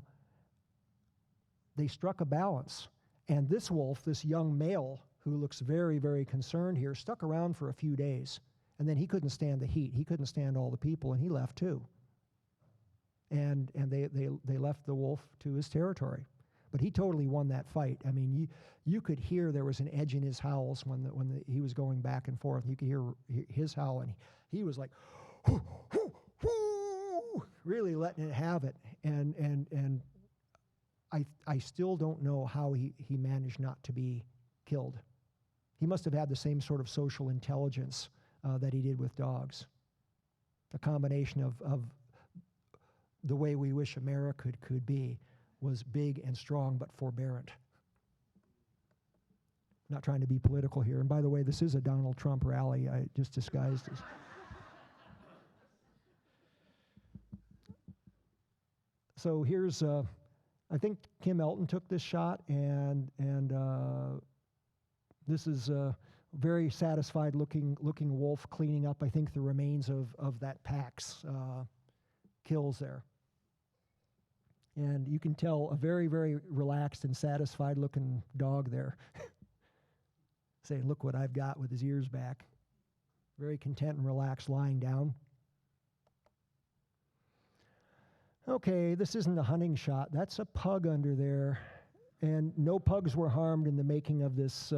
S2: they struck a balance. And this wolf, this young male who looks very, very concerned here, stuck around for a few days. And then he couldn't stand the heat. He couldn't stand all the people, and he left too. And they left the wolf to his territory. But he totally won that fight. I mean, you could hear there was an edge in his howls when he was going back and forth. You could hear his howl, and he was like, hoo, hoo, hoo, really letting it have it. And I still don't know how he managed not to be killed. He must have had the same sort of social intelligence that he did with dogs. A combination of the way we wish America could be was big and strong but forbearant. Not trying to be political here. And by the way, this is a Donald Trump rally. I just disguised as. So here's, I think Kim Elton took this shot, and this is a very satisfied looking wolf cleaning up, I think, the remains of that pack's kills there. And you can tell a very, very relaxed and satisfied looking dog there. Saying, look what I've got, with his ears back. Very content and relaxed lying down. Okay, this isn't a hunting shot. That's a pug under there. And no pugs were harmed in the making of this.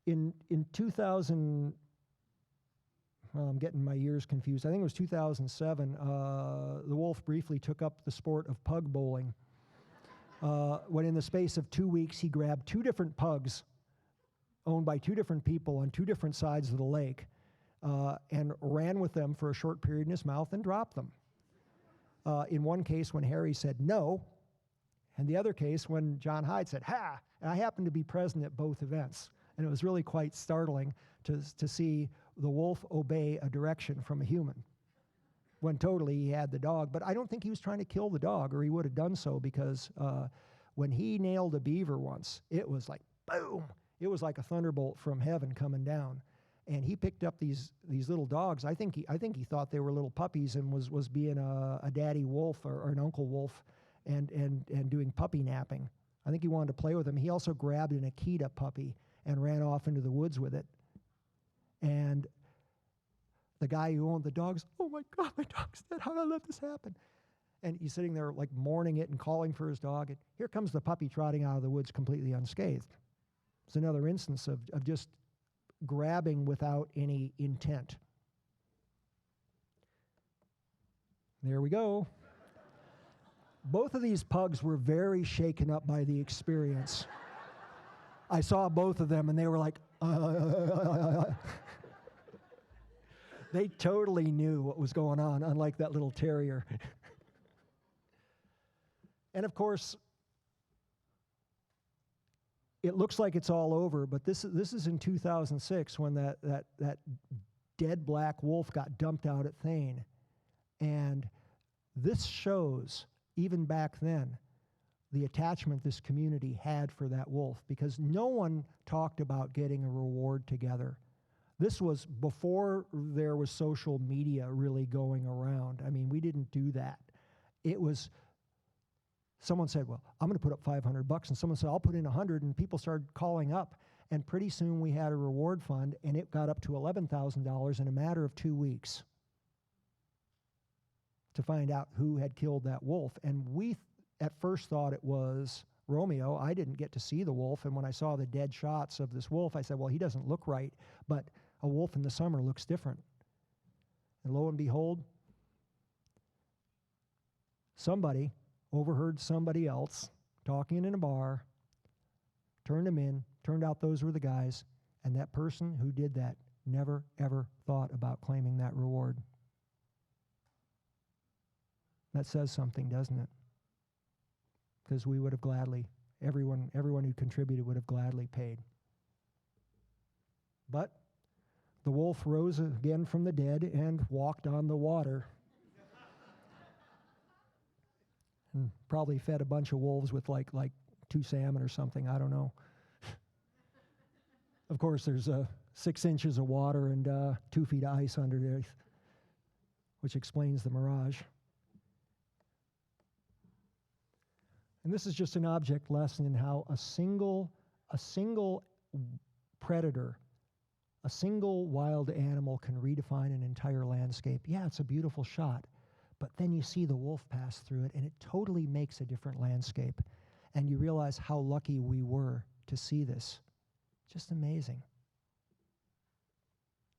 S2: In 2000, well, I'm getting my years confused. I think it was 2007. The wolf briefly took up the sport of pug bowling. When in the space of 2 weeks, he grabbed 2 different pugs owned by 2 different people on 2 different sides of the lake, and ran with them for a short period in his mouth and dropped them. In one case, when Harry said no, and the other case when John Hyde said, ha! And I happened to be present at both events. And it was really quite startling to see the wolf obey a direction from a human, when totally he had the dog. But I don't think he was trying to kill the dog, or he would have done so, because when he nailed a beaver once, it was like, boom! It was like a thunderbolt from heaven coming down. And he picked up these little dogs. I think he thought they were little puppies, and was being a daddy wolf or an uncle wolf and doing puppy napping. I think he wanted to play with them. He also grabbed an Akita puppy and ran off into the woods with it. And the guy who owned the dogs, oh my God, my dog's dead. How did I let this happen? And he's sitting there like mourning it and calling for his dog. And here comes the puppy trotting out of the woods completely unscathed. It's another instance of just grabbing without any intent. There we go. Both of these pugs were very shaken up by the experience. I saw both of them, and they were like, They totally knew what was going on, unlike that little terrier. And of course, it looks like it's all over, but this is in 2006 when that dead black wolf got dumped out at Thane. And this shows, even back then, the attachment this community had for that wolf, because no one talked about getting a reward together. This was before there was social media really going around. I mean, we didn't do that. It was, someone said, well, I'm going to put up $500, and someone said, I'll put in 100, and people started calling up, and pretty soon we had a reward fund, and it got up to $11,000 in a matter of 2 weeks to find out who had killed that wolf. And we at first thought it was Romeo. I didn't get to see the wolf, and when I saw the dead shots of this wolf, I said, well, he doesn't look right, but a wolf in the summer looks different. And lo and behold, somebody overheard somebody else talking in a bar, turned them in, turned out those were the guys, and that person who did that never, ever thought about claiming that reward. That says something, doesn't it? Because we would have gladly, everyone who contributed would have gladly paid. But the wolf rose again from the dead and walked on the water. And probably fed a bunch of wolves with like 2 salmon or something, I don't know. Of course, there's 6 inches of water and 2 feet of ice underneath, which explains the mirage. And this is just an object lesson in how a single predator, a single wild animal can redefine an entire landscape. Yeah, it's a beautiful shot, but then you see the wolf pass through it, and it totally makes a different landscape. And you realize how lucky we were to see this. Just amazing.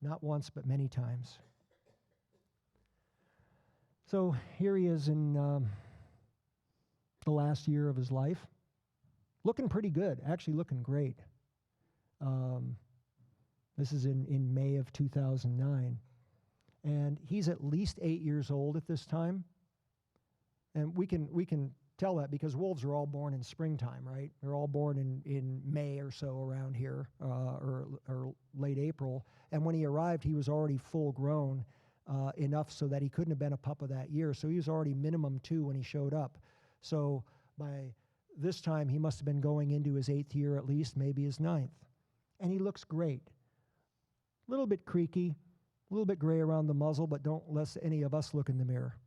S2: Not once, but many times. So here he is in the last year of his life. Looking pretty good, actually looking great. This is in May of 2009. And he's at least 8 years old at this time. And we can tell that because wolves are all born in springtime, right? They're all born in May or so around here, or late April. And when he arrived, he was already full grown enough so that he couldn't have been a pup of that year. So he was already minimum 2 when he showed up. So by this time, he must have been going into his 8th year at least, maybe his 9th. And he looks great. A little bit creaky, a little bit gray around the muzzle, but don't let any of us look in the mirror.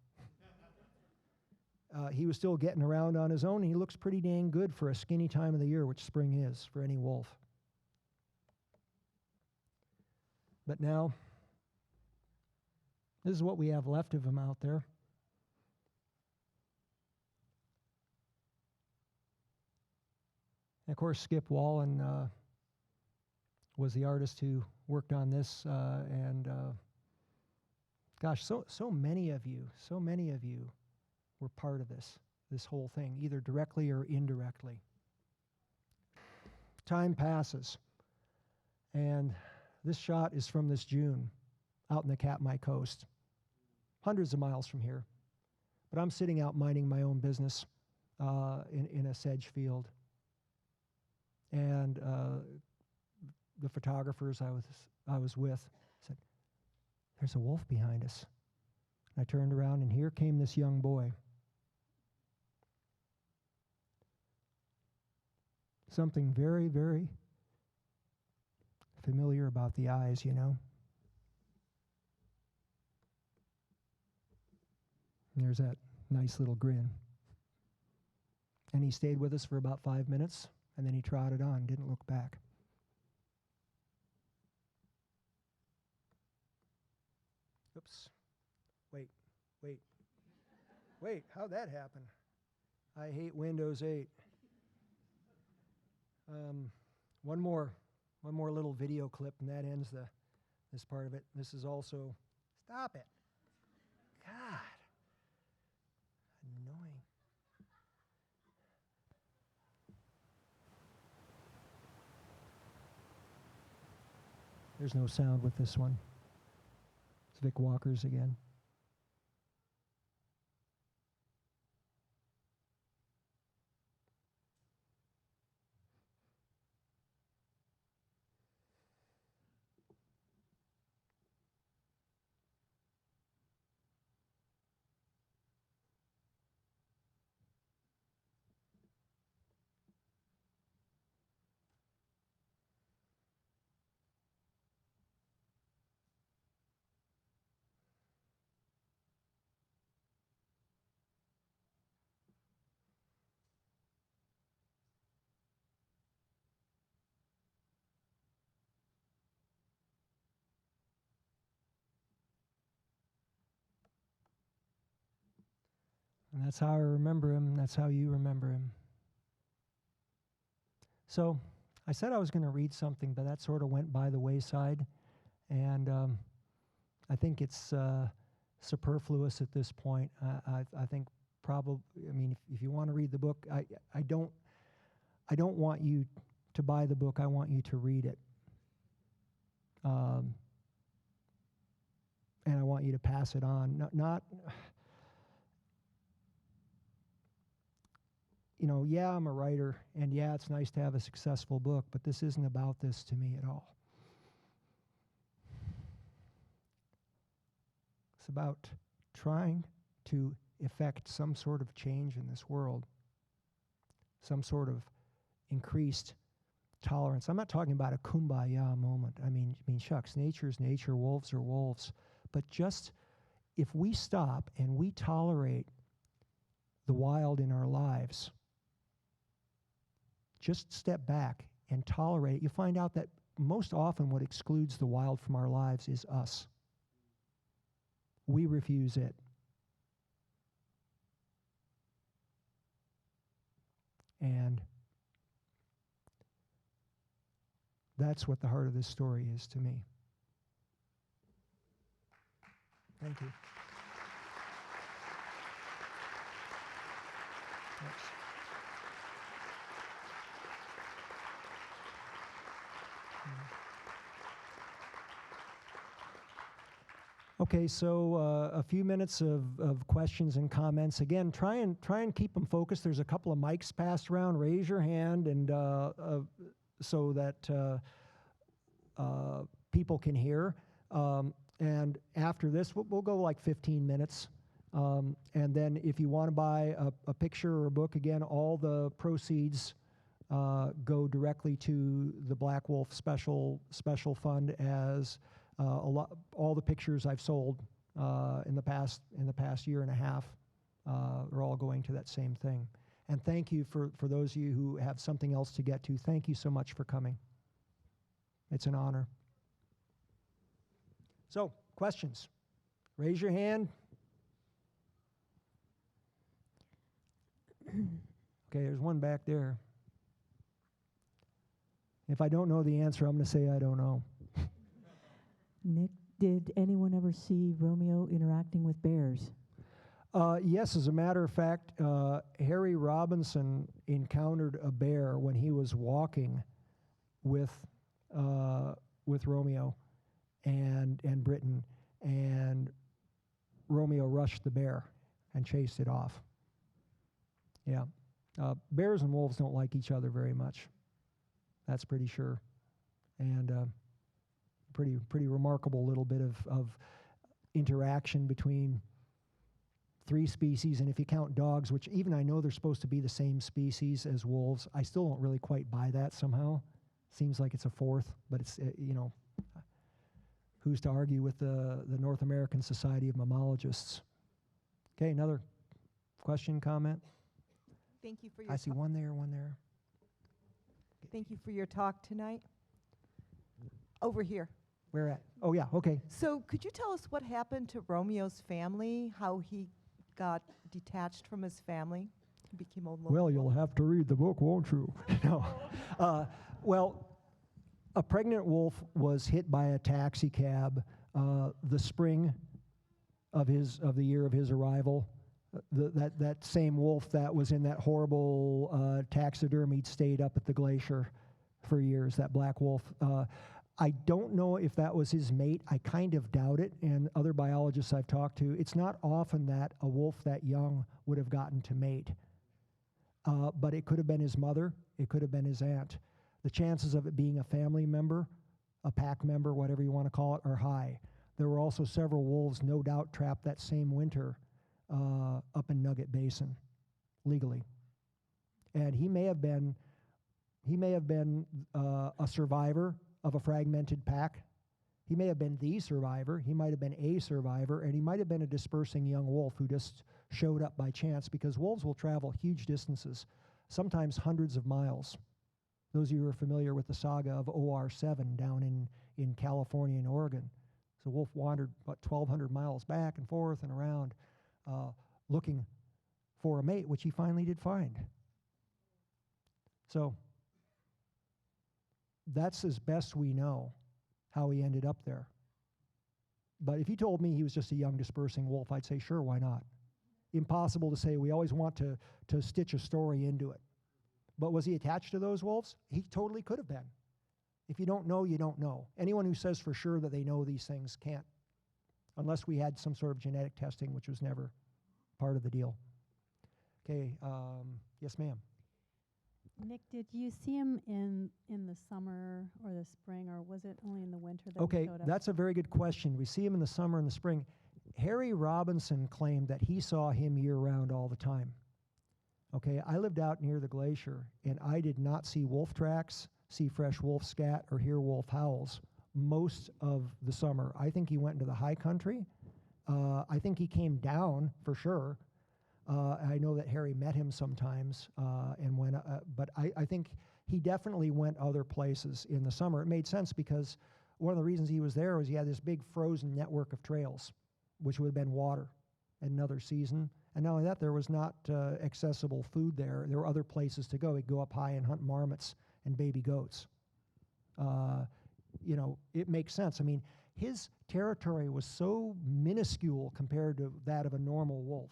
S2: He was still getting around on his own, and he looks pretty dang good for a skinny time of the year, which spring is for any wolf. But now, this is what we have left of him out there. And of course, Skip Wallen was the artist who worked on this, and gosh, so many of you were part of this whole thing, either directly or indirectly. Time passes, and this shot is from this June out in the Katmai coast, hundreds of miles from here. But I'm sitting out minding my own business in a sedge field. And the photographers I was with said, "There's a wolf behind us." And I turned around, and here came this young boy. Something very, very familiar about the eyes, you know. And there's that nice little grin. And he stayed with us for about 5 minutes, and then he trotted on, didn't look back. Oops. Wait, how'd that happen? I hate Windows 8. One more little video clip, and that ends this part of it. This is also, stop it. God. Annoying. There's no sound with this one. It's Vic Walker's again. And that's how I remember him. That's how you remember him. So I said I was going to read something, but that sort of went by the wayside. And I think it's superfluous at this point. I think probably, I mean, if you want to read the book, I don't want you to buy the book. I want you to read it. And I want you to pass it on. Not you know, yeah, I'm a writer, and yeah, it's nice to have a successful book, but this isn't about this to me at all. It's about trying to effect some sort of change in this world, some sort of increased tolerance. I'm not talking about a kumbaya moment. I mean, shucks, nature's nature, wolves are wolves. But just if we stop and we tolerate the wild in our lives, just step back and tolerate it, you find out that most often what excludes the wild from our lives is us. We refuse it. And that's what the heart of this story is to me. Thank you. Thanks. Okay, so a few minutes of questions and comments. Again, try and keep them focused. There's a couple of mics passed around. Raise your hand, and so that people can hear. And after this, we'll go like 15 minutes. And then if you want to buy a picture or a book, again, all the proceeds go directly to the Black Wolf Special Fund as all the pictures I've sold in the past year and a half are all going to that same thing. And thank you for those of you who have something else to get to. Thank you so much for coming. It's an honor. So, questions? Raise your hand. Okay, there's one back there. If I don't know the answer, I'm going to say I don't know.
S3: Nick, did anyone ever see Romeo interacting with bears?
S2: Yes, as a matter of fact, Harry Robinson encountered a bear when he was walking with Romeo and Britain, and Romeo rushed the bear and chased it off. Yeah, bears and wolves don't like each other very much. That's pretty sure, and pretty remarkable little bit of interaction between three species. And if you count dogs, which even I know they're supposed to be the same species as wolves, I still don't really quite buy that somehow. Seems like it's a fourth, but it's, you know, who's to argue with the North American Society of Mammalogists? Okay, another question, comment?
S4: Thank you for your
S2: I see one there, one there.
S4: Thank you for your talk tonight. Over here.
S2: Where at? Oh, yeah, okay.
S4: So could you tell us what happened to Romeo's family, how he got detached from his family, became old?
S2: Well, you'll have to read the book, won't you? No. Well, a pregnant wolf was hit by a taxi cab the spring of the year of his arrival. That same wolf that was in that horrible taxidermied state up at the glacier for years, that black wolf. I don't know if that was his mate. I kind of doubt it, and other biologists I've talked to, it's not often that a wolf that young would have gotten to mate. But it could have been his mother, it could have been his aunt. The chances of it being a family member, a pack member, whatever you want to call it, are high. There were also several wolves, no doubt, trapped that same winter up in Nugget Basin, legally. And he may have been a survivor of a fragmented pack. He may have been the survivor. He might have been a survivor, and he might have been a dispersing young wolf who just showed up by chance, because wolves will travel huge distances, sometimes hundreds of miles. Those of you who are familiar with the saga of OR7 down in California and Oregon. So wolf wandered, 1,200 miles back and forth and around, looking for a mate, which he finally did find. So that's as best we know how he ended up there. But if you told me he was just a young dispersing wolf, I'd say, sure, why not? Impossible to say. We always want to stitch a story into it. But was he attached to those wolves? He totally could have been. If you don't know, you don't know. Anyone who says for sure that they know these things can't, unless we had some sort of genetic testing, which was never part of the deal. Okay, yes, ma'am.
S5: Nick, did you see him in the summer or the spring, or was it only in the winter that he
S2: Okay,
S5: showed up?
S2: that's a very good question. We see him in the summer and the spring. Harry Robinson claimed that he saw him year-round all the time. Okay, I lived out near the glacier, and I did not see wolf tracks, see fresh wolf scat, or hear wolf howls most of the summer. I think he went into the high country. I think he came down for sure. I know that Harry met him sometimes, and went. But I think he definitely went other places in the summer. It made sense because one of the reasons he was there was he had this big frozen network of trails, which would have been water in another season. And not only that, there was not accessible food there. There were other places to go. He'd go up high and hunt marmots and baby goats. It makes sense. I mean, his territory was so minuscule compared to that of a normal wolf.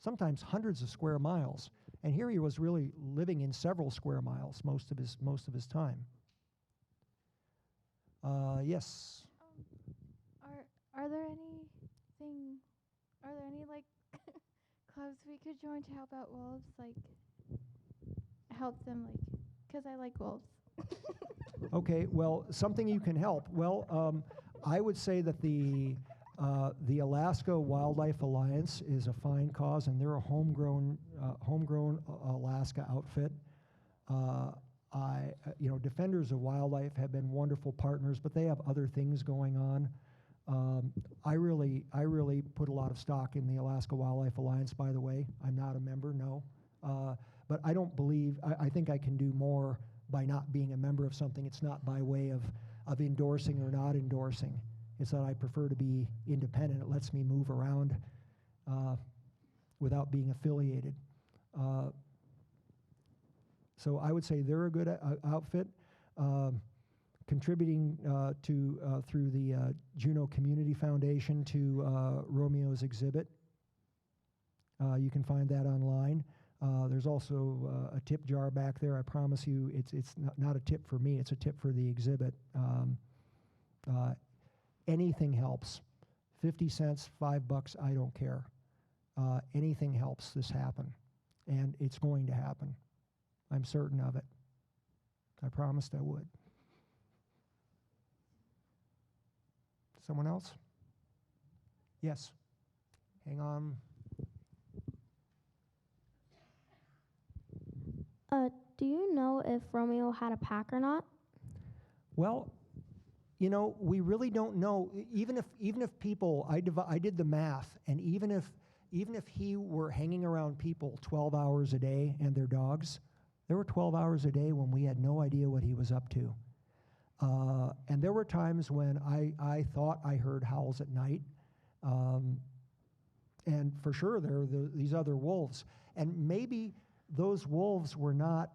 S2: Sometimes hundreds of square miles. And here he was really living in several square miles most of his time. Yes.
S6: Are there any like clubs we could join to help out wolves, like help them, like, because I like wolves.
S2: Okay, well, something you can help. Well, I would say that the Alaska Wildlife Alliance is a fine cause, and they're a homegrown Alaska outfit. Defenders of Wildlife have been wonderful partners, but they have other things going on. I really put a lot of stock in the Alaska Wildlife Alliance, by the way. I'm not a member, no. But I don't believe, I think I can do more by not being a member of something. It's not by way of endorsing or not endorsing. It's that I prefer to be independent. It lets me move around without being affiliated. So I would say they're a good outfit. Contributing through the Juno Community Foundation to Romeo's exhibit. You can find that online. There's also a tip jar back there. I promise you, it's not a tip for me. It's a tip for the exhibit. Anything helps. 50 cents, $5, I don't care. Anything helps this happen, and it's going to happen. I'm certain of it. I promised I would. Someone else? Yes. Hang on.
S7: Do you know if Romeo had a pack or not?
S2: Well, we really don't know. Even if people, I did the math, and even if he were hanging around people 12 hours a day and their dogs, there were 12 hours a day when we had no idea what he was up to. And there were times when I thought I heard howls at night, and for sure there are these other wolves, and maybe those wolves were not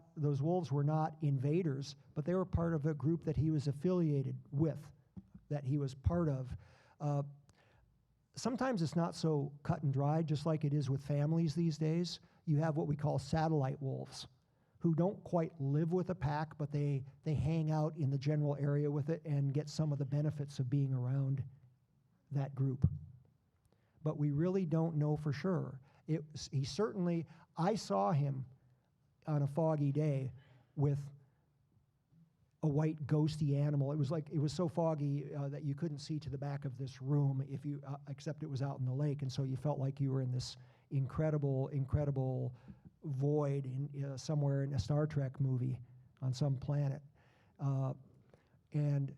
S2: invaders, but they were part of a group that he was affiliated with, that he was part of. Sometimes it's not so cut and dry, just like it is with families these days. You have what we call satellite wolves, who don't quite live with a pack, but they hang out in the general area with it and get some of the benefits of being around that group. But we really don't know for sure. I saw him on a foggy day with a white ghosty animal. It was so foggy that you couldn't see to the back of this room except it was out in the lake, and so you felt like you were in this incredible void somewhere in a Star Trek movie on some planet. And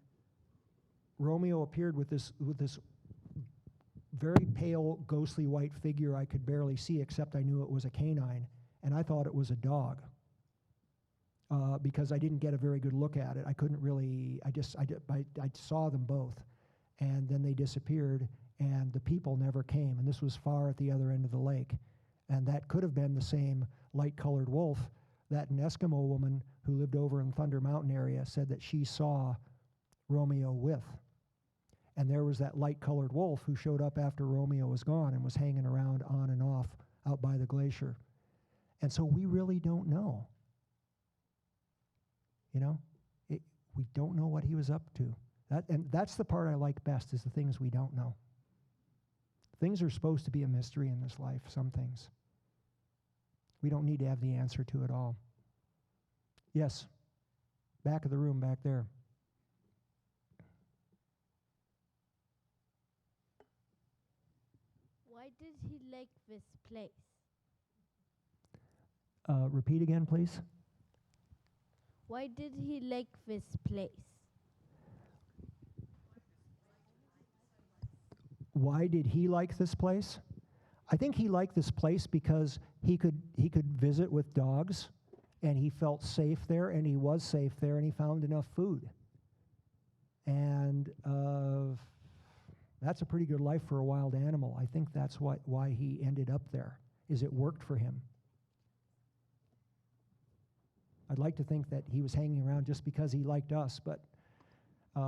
S2: Romeo appeared with this very pale, ghostly white figure I could barely see, except I knew it was a canine, and I thought it was a dog because I didn't get a very good look at it. I couldn't really. I saw them both, and then they disappeared, and the people never came. And this was far at the other end of the lake, And that could have been the same light-colored wolf that an Eskimo woman who lived over in Thunder Mountain area said that she saw Romeo with. And there was that light-colored wolf who showed up after Romeo was gone and was hanging around on and off out by the glacier. And so we really don't know. You know, we don't know what he was up to. And that's the part I like best, is the things we don't know. Things are supposed to be a mystery in this life, some things. We don't need to have the answer to it all. Yes, back of the room back there.
S8: Why did he like this place?
S2: Repeat again, please.
S8: Why did he like this place?
S2: Why did he like this place? I think he liked this place because he could visit with dogs, and he felt safe there, and he was safe there, and he found enough food. And that's a pretty good life for a wild animal. I think that's why he ended up there, is it worked for him. I'd like to think that he was hanging around just because he liked us, but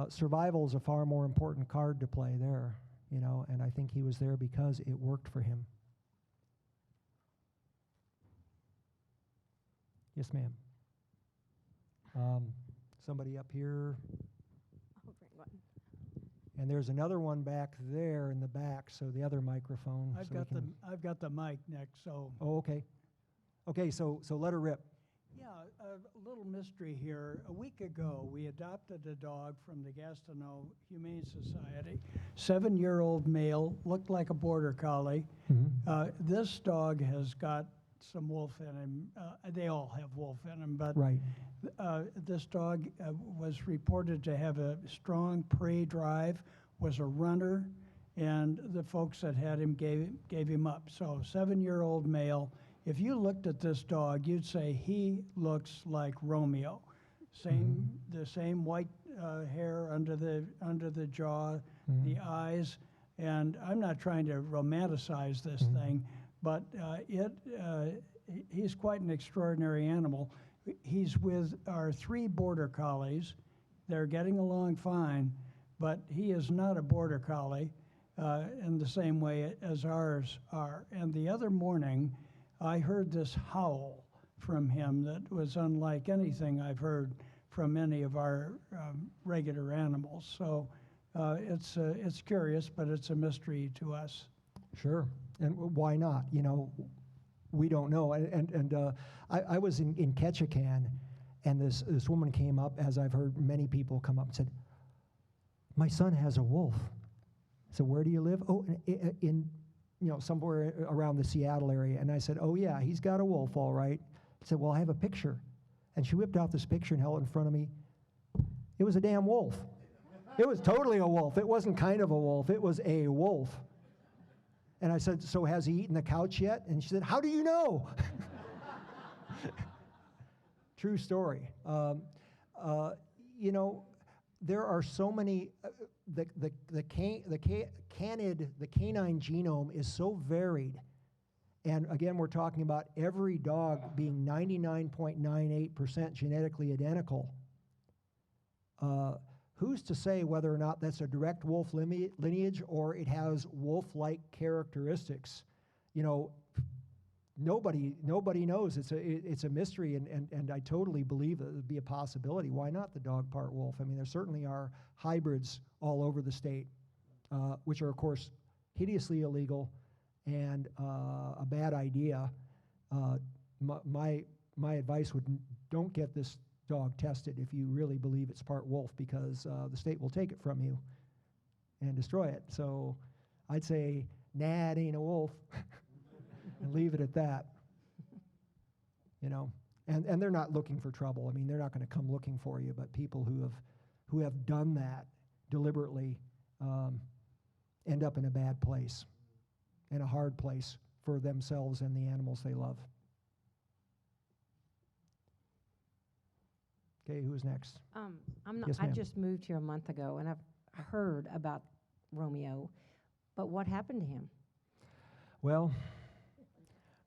S2: survival is a far more important card to play there, you know, and I think he was there because it worked for him. Yes, ma'am. Somebody up here.
S9: I'll bring one.
S2: And there's another one back there in the back, so the other microphone.
S10: I've got the mic next, so.
S2: Oh, okay. Okay, so let her rip.
S10: Yeah, a little mystery here. A week ago, we adopted a dog from the Juneau Humane Society. 7-year-old male, looked like a border collie.
S2: Mm-hmm.
S10: This dog has got some wolf in him. They all have wolf in them, but
S2: Right.
S10: This dog was reported to have a strong prey drive, was a runner, and the folks that had him gave him up. So 7-year-old male. If you looked at this dog, you'd say he looks like Romeo. The same white hair under the jaw, the eyes, and I'm not trying to romanticize this thing, but he's quite an extraordinary animal. He's with our 3 border collies. They're getting along fine, but he is not a border collie in the same way as ours are. And the other morning, I heard this howl from him that was unlike anything I've heard from any of our regular animals. So it's curious, but it's a mystery to us.
S2: Sure, and why not? You know, we don't know. I was in Ketchikan, and this woman came up, as I've heard many people come up and said, "My son has a wolf." I said, "Where do you live?" "Oh, in somewhere around the Seattle area." And I said, "Oh yeah, he's got a wolf, all right." I said, "Well, I have a picture." And she whipped out this picture and held it in front of me. It was a damn wolf. It was totally a wolf. It wasn't kind of a wolf. It was a wolf. And I said, "So has he eaten the couch yet?" And she said, "How do you know?" True story. There are so many. The canine genome is so varied, and again, we're talking about every dog being 99.98% genetically identical. Who's to say whether or not that's a direct wolf lineage or it has wolf-like characteristics? You know, nobody knows. It's a mystery, and I totally believe that it would be a possibility. Why not the dog part wolf? I mean, there certainly are hybrids all over the state, which are, of course, hideously illegal and a bad idea. My advice would, don't get this dog tested if you really believe it's part wolf, because the state will take it from you and destroy it. So I'd say, nah, it ain't a wolf. And leave it at that. You know, and they're not looking for trouble. I mean, they're not going to come looking for you, but people who have done that deliberately end up in a bad place, in a hard place for themselves and the animals they love. Okay, who's next? Yes,
S9: I
S2: ma'am.
S9: just moved here a month ago, and I've heard about Romeo, but what happened to him?
S2: Well,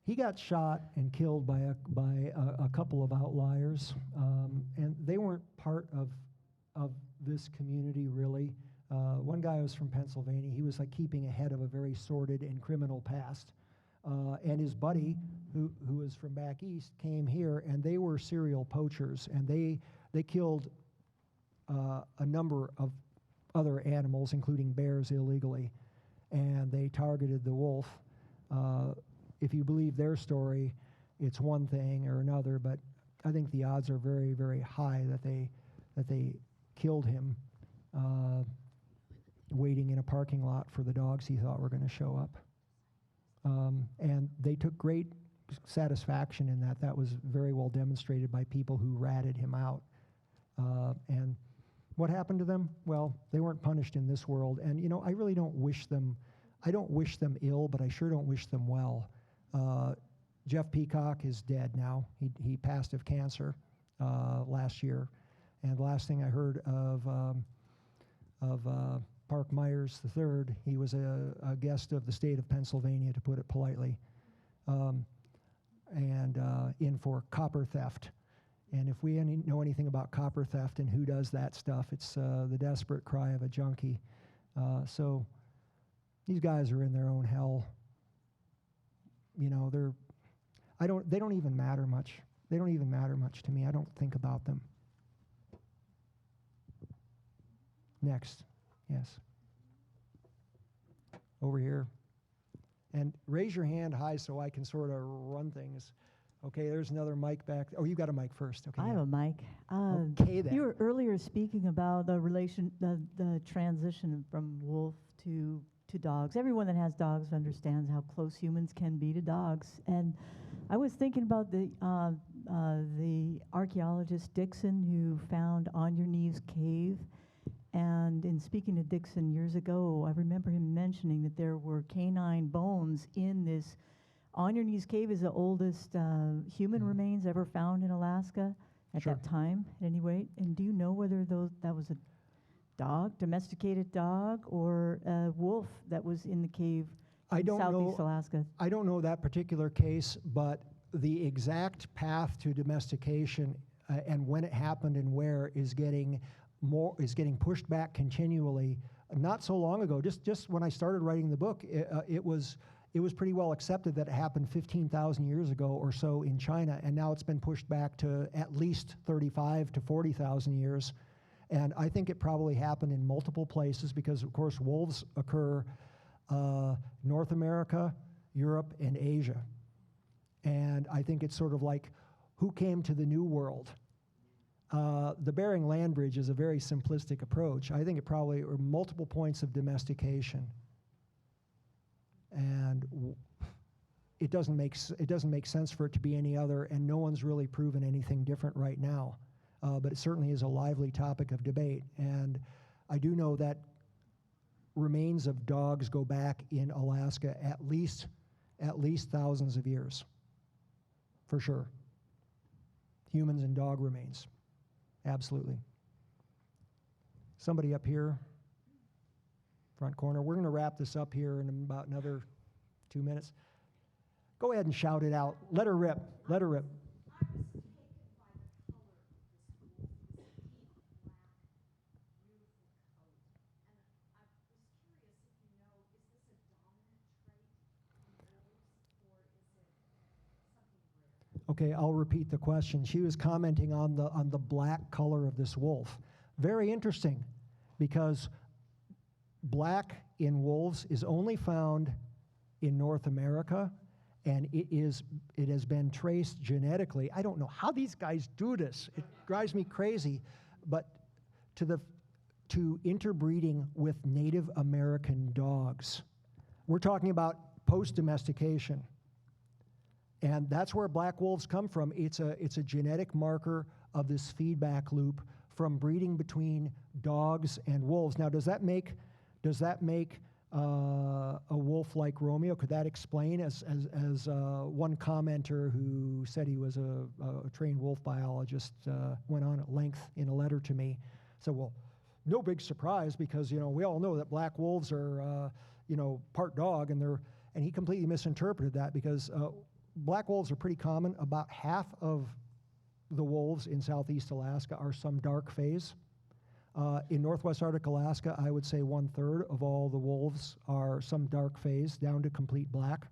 S2: He got shot and killed by a couple of outliers, and they weren't part of this community really. One guy was from Pennsylvania. He was like keeping ahead of a very sordid and criminal past. And his buddy, who was from back east, came here, and they were serial poachers, and they killed a number of other animals, including bears, illegally, and they targeted the wolf. If you believe their story, it's one thing or another, but I think the odds are very, very high that they killed him, waiting in a parking lot for the dogs he thought were going to show up. And they took great satisfaction in that. That was very well demonstrated by people who ratted him out. And what happened to them? Well, they weren't punished in this world. And, you know, I really don't wish them ill, but I sure don't wish them well. Jeff Peacock is dead now. He passed of cancer last year. And the last thing I heard of Park Myers III, he was a guest of the state of Pennsylvania, to put it politely, and in for copper theft. And if we know anything about copper theft and who does that stuff, it's the desperate cry of a junkie. So these guys are in their own hell. You know, they don't even matter much. They don't even matter much to me. I don't think about them. Next. Yes. Over here. And raise your hand high so I can sort of run things. Okay, there's another mic back. Oh, you got a mic first. Okay.
S3: I have a mic.
S2: Okay, then.
S3: You were earlier speaking about the transition from wolf to dogs. Everyone that has dogs understands how close humans can be to dogs. And I was thinking about the archaeologist Dixon, who found On Your Knees Cave. And in speaking to Dixon years ago, I remember him mentioning that there were canine bones in this. On Your Knees Cave is the oldest human remains ever found in Alaska at
S2: Sure.
S3: that time, at any rate. And do you know whether that was a dog, domesticated dog, or a wolf that was in the cave in Southeast Alaska?
S2: I don't know that particular case, but the exact path to domestication and when it happened and where is getting pushed back continually. Not so long ago, just when I started writing the book, it was pretty well accepted that it happened 15,000 years ago or so in China, and now it's been pushed back to at least 35 to 40,000 years. And I think it probably happened in multiple places because, of course, wolves occur North America, Europe, and Asia. And I think it's sort of like, who came to the New World? The Bering Land Bridge is a very simplistic approach. I think it probably are multiple points of domestication. And it doesn't make sense for it to be any other, and no one's really proven anything different right now. But it certainly is a lively topic of debate. And I do know that remains of dogs go back in Alaska at least thousands of years, for sure. Humans and dog remains, absolutely. Somebody up here, front corner. We're going to wrap this up here in about another 2 minutes. Go ahead and shout it out. Let her rip. Let her rip. Okay, I'll repeat the question. She was commenting on the black color of this wolf. Very interesting, because black in wolves is only found in North America, and it has been traced genetically. I don't know how these guys do this. It drives me crazy, but to interbreeding with Native American dogs. We're talking about post-domestication. And that's where black wolves come from. It's a genetic marker of this feedback loop from breeding between dogs and wolves. Now, does that make a wolf like Romeo? Could that explain, as one commenter who said he was a trained wolf biologist went on at length in a letter to me? So, well, no big surprise, because we all know that black wolves are part dog, and he completely misinterpreted that, because black wolves are pretty common. About half of the wolves in southeast Alaska are some dark phase. In northwest Arctic Alaska, I would say 1/3 of all the wolves are some dark phase down to complete black.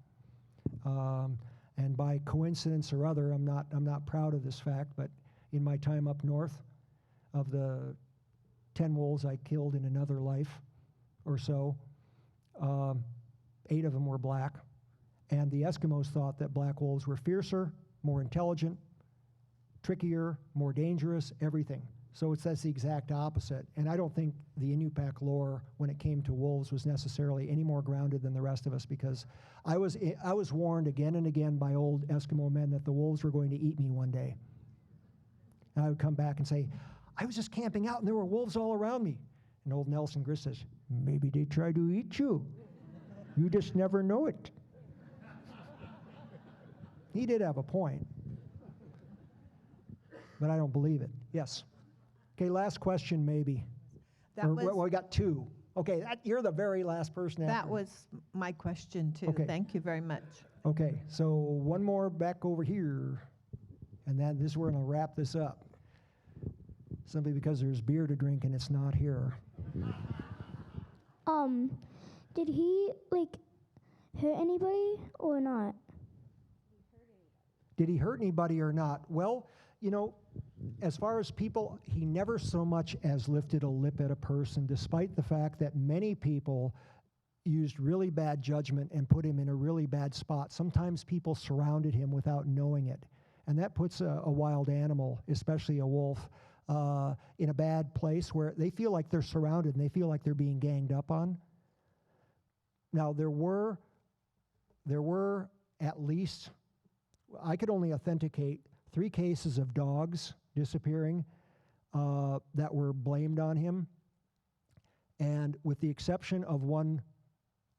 S2: And by coincidence or other, I'm not proud of this fact, but in my time up north, of the 10 wolves I killed in another life or so, 8 of them were black. And the Eskimos thought that black wolves were fiercer, more intelligent, trickier, more dangerous, everything. So that's the exact opposite. And I don't think the Inupiaq lore, when it came to wolves, was necessarily any more grounded than the rest of us, because I was warned again and again by old Eskimo men that the wolves were going to eat me one day. And I would come back and say, I was just camping out and there were wolves all around me. And old Nelson Grist says, maybe they tried to eat you. You just never know it. He did have a point, but I don't believe it. Yes. Okay, last question maybe. Well, we got 2. Okay, you're the very last person after.
S11: That was my question too.
S2: Okay.
S11: Thank you very much.
S2: Okay, so one more back over here, and then we're going to wrap this up. Simply because there's beer to drink and it's not here.
S7: Did he hurt anybody or not?
S2: Did he hurt anybody or not? Well, as far as people, he never so much as lifted a lip at a person, despite the fact that many people used really bad judgment and put him in a really bad spot. Sometimes people surrounded him without knowing it. And that puts a wild animal, especially a wolf, in a bad place where they feel like they're surrounded and they feel like they're being ganged up on. Now, there were at least, I could only authenticate 3 cases of dogs disappearing that were blamed on him. And with the exception of one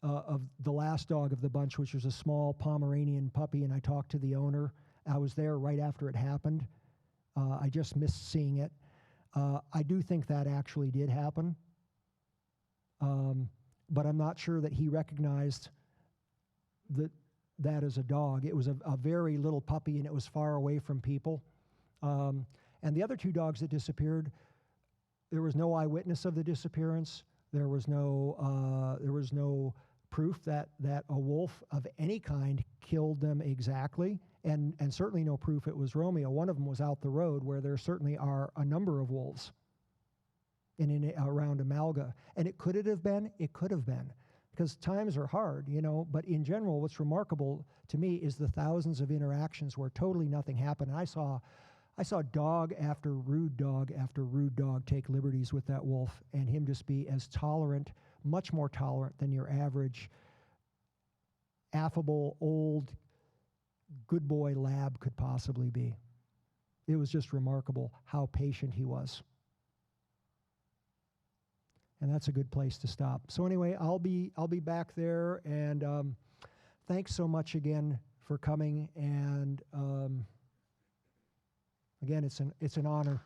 S2: of the last dog of the bunch, which was a small Pomeranian puppy, and I talked to the owner. I was there right after it happened. I just missed seeing it. I do think that actually did happen. But I'm not sure that he recognized that as a dog. It was a very little puppy, and it was far away from people. And the other 2 dogs that disappeared, there was no eyewitness of the disappearance. There was no proof that a wolf of any kind killed them exactly, and certainly no proof it was Romeo. One of them was out the road, where there certainly are a number of wolves around Amalga. And it could have been, because times are hard, but in general, what's remarkable to me is the thousands of interactions where totally nothing happened. And I saw dog after rude dog take liberties with that wolf, and him just be as tolerant, much more tolerant than your average affable, old, good boy lab could possibly be. It was just remarkable how patient he was. And that's a good place to stop. So anyway, I'll be back there, and thanks so much again for coming. And again, it's an honor.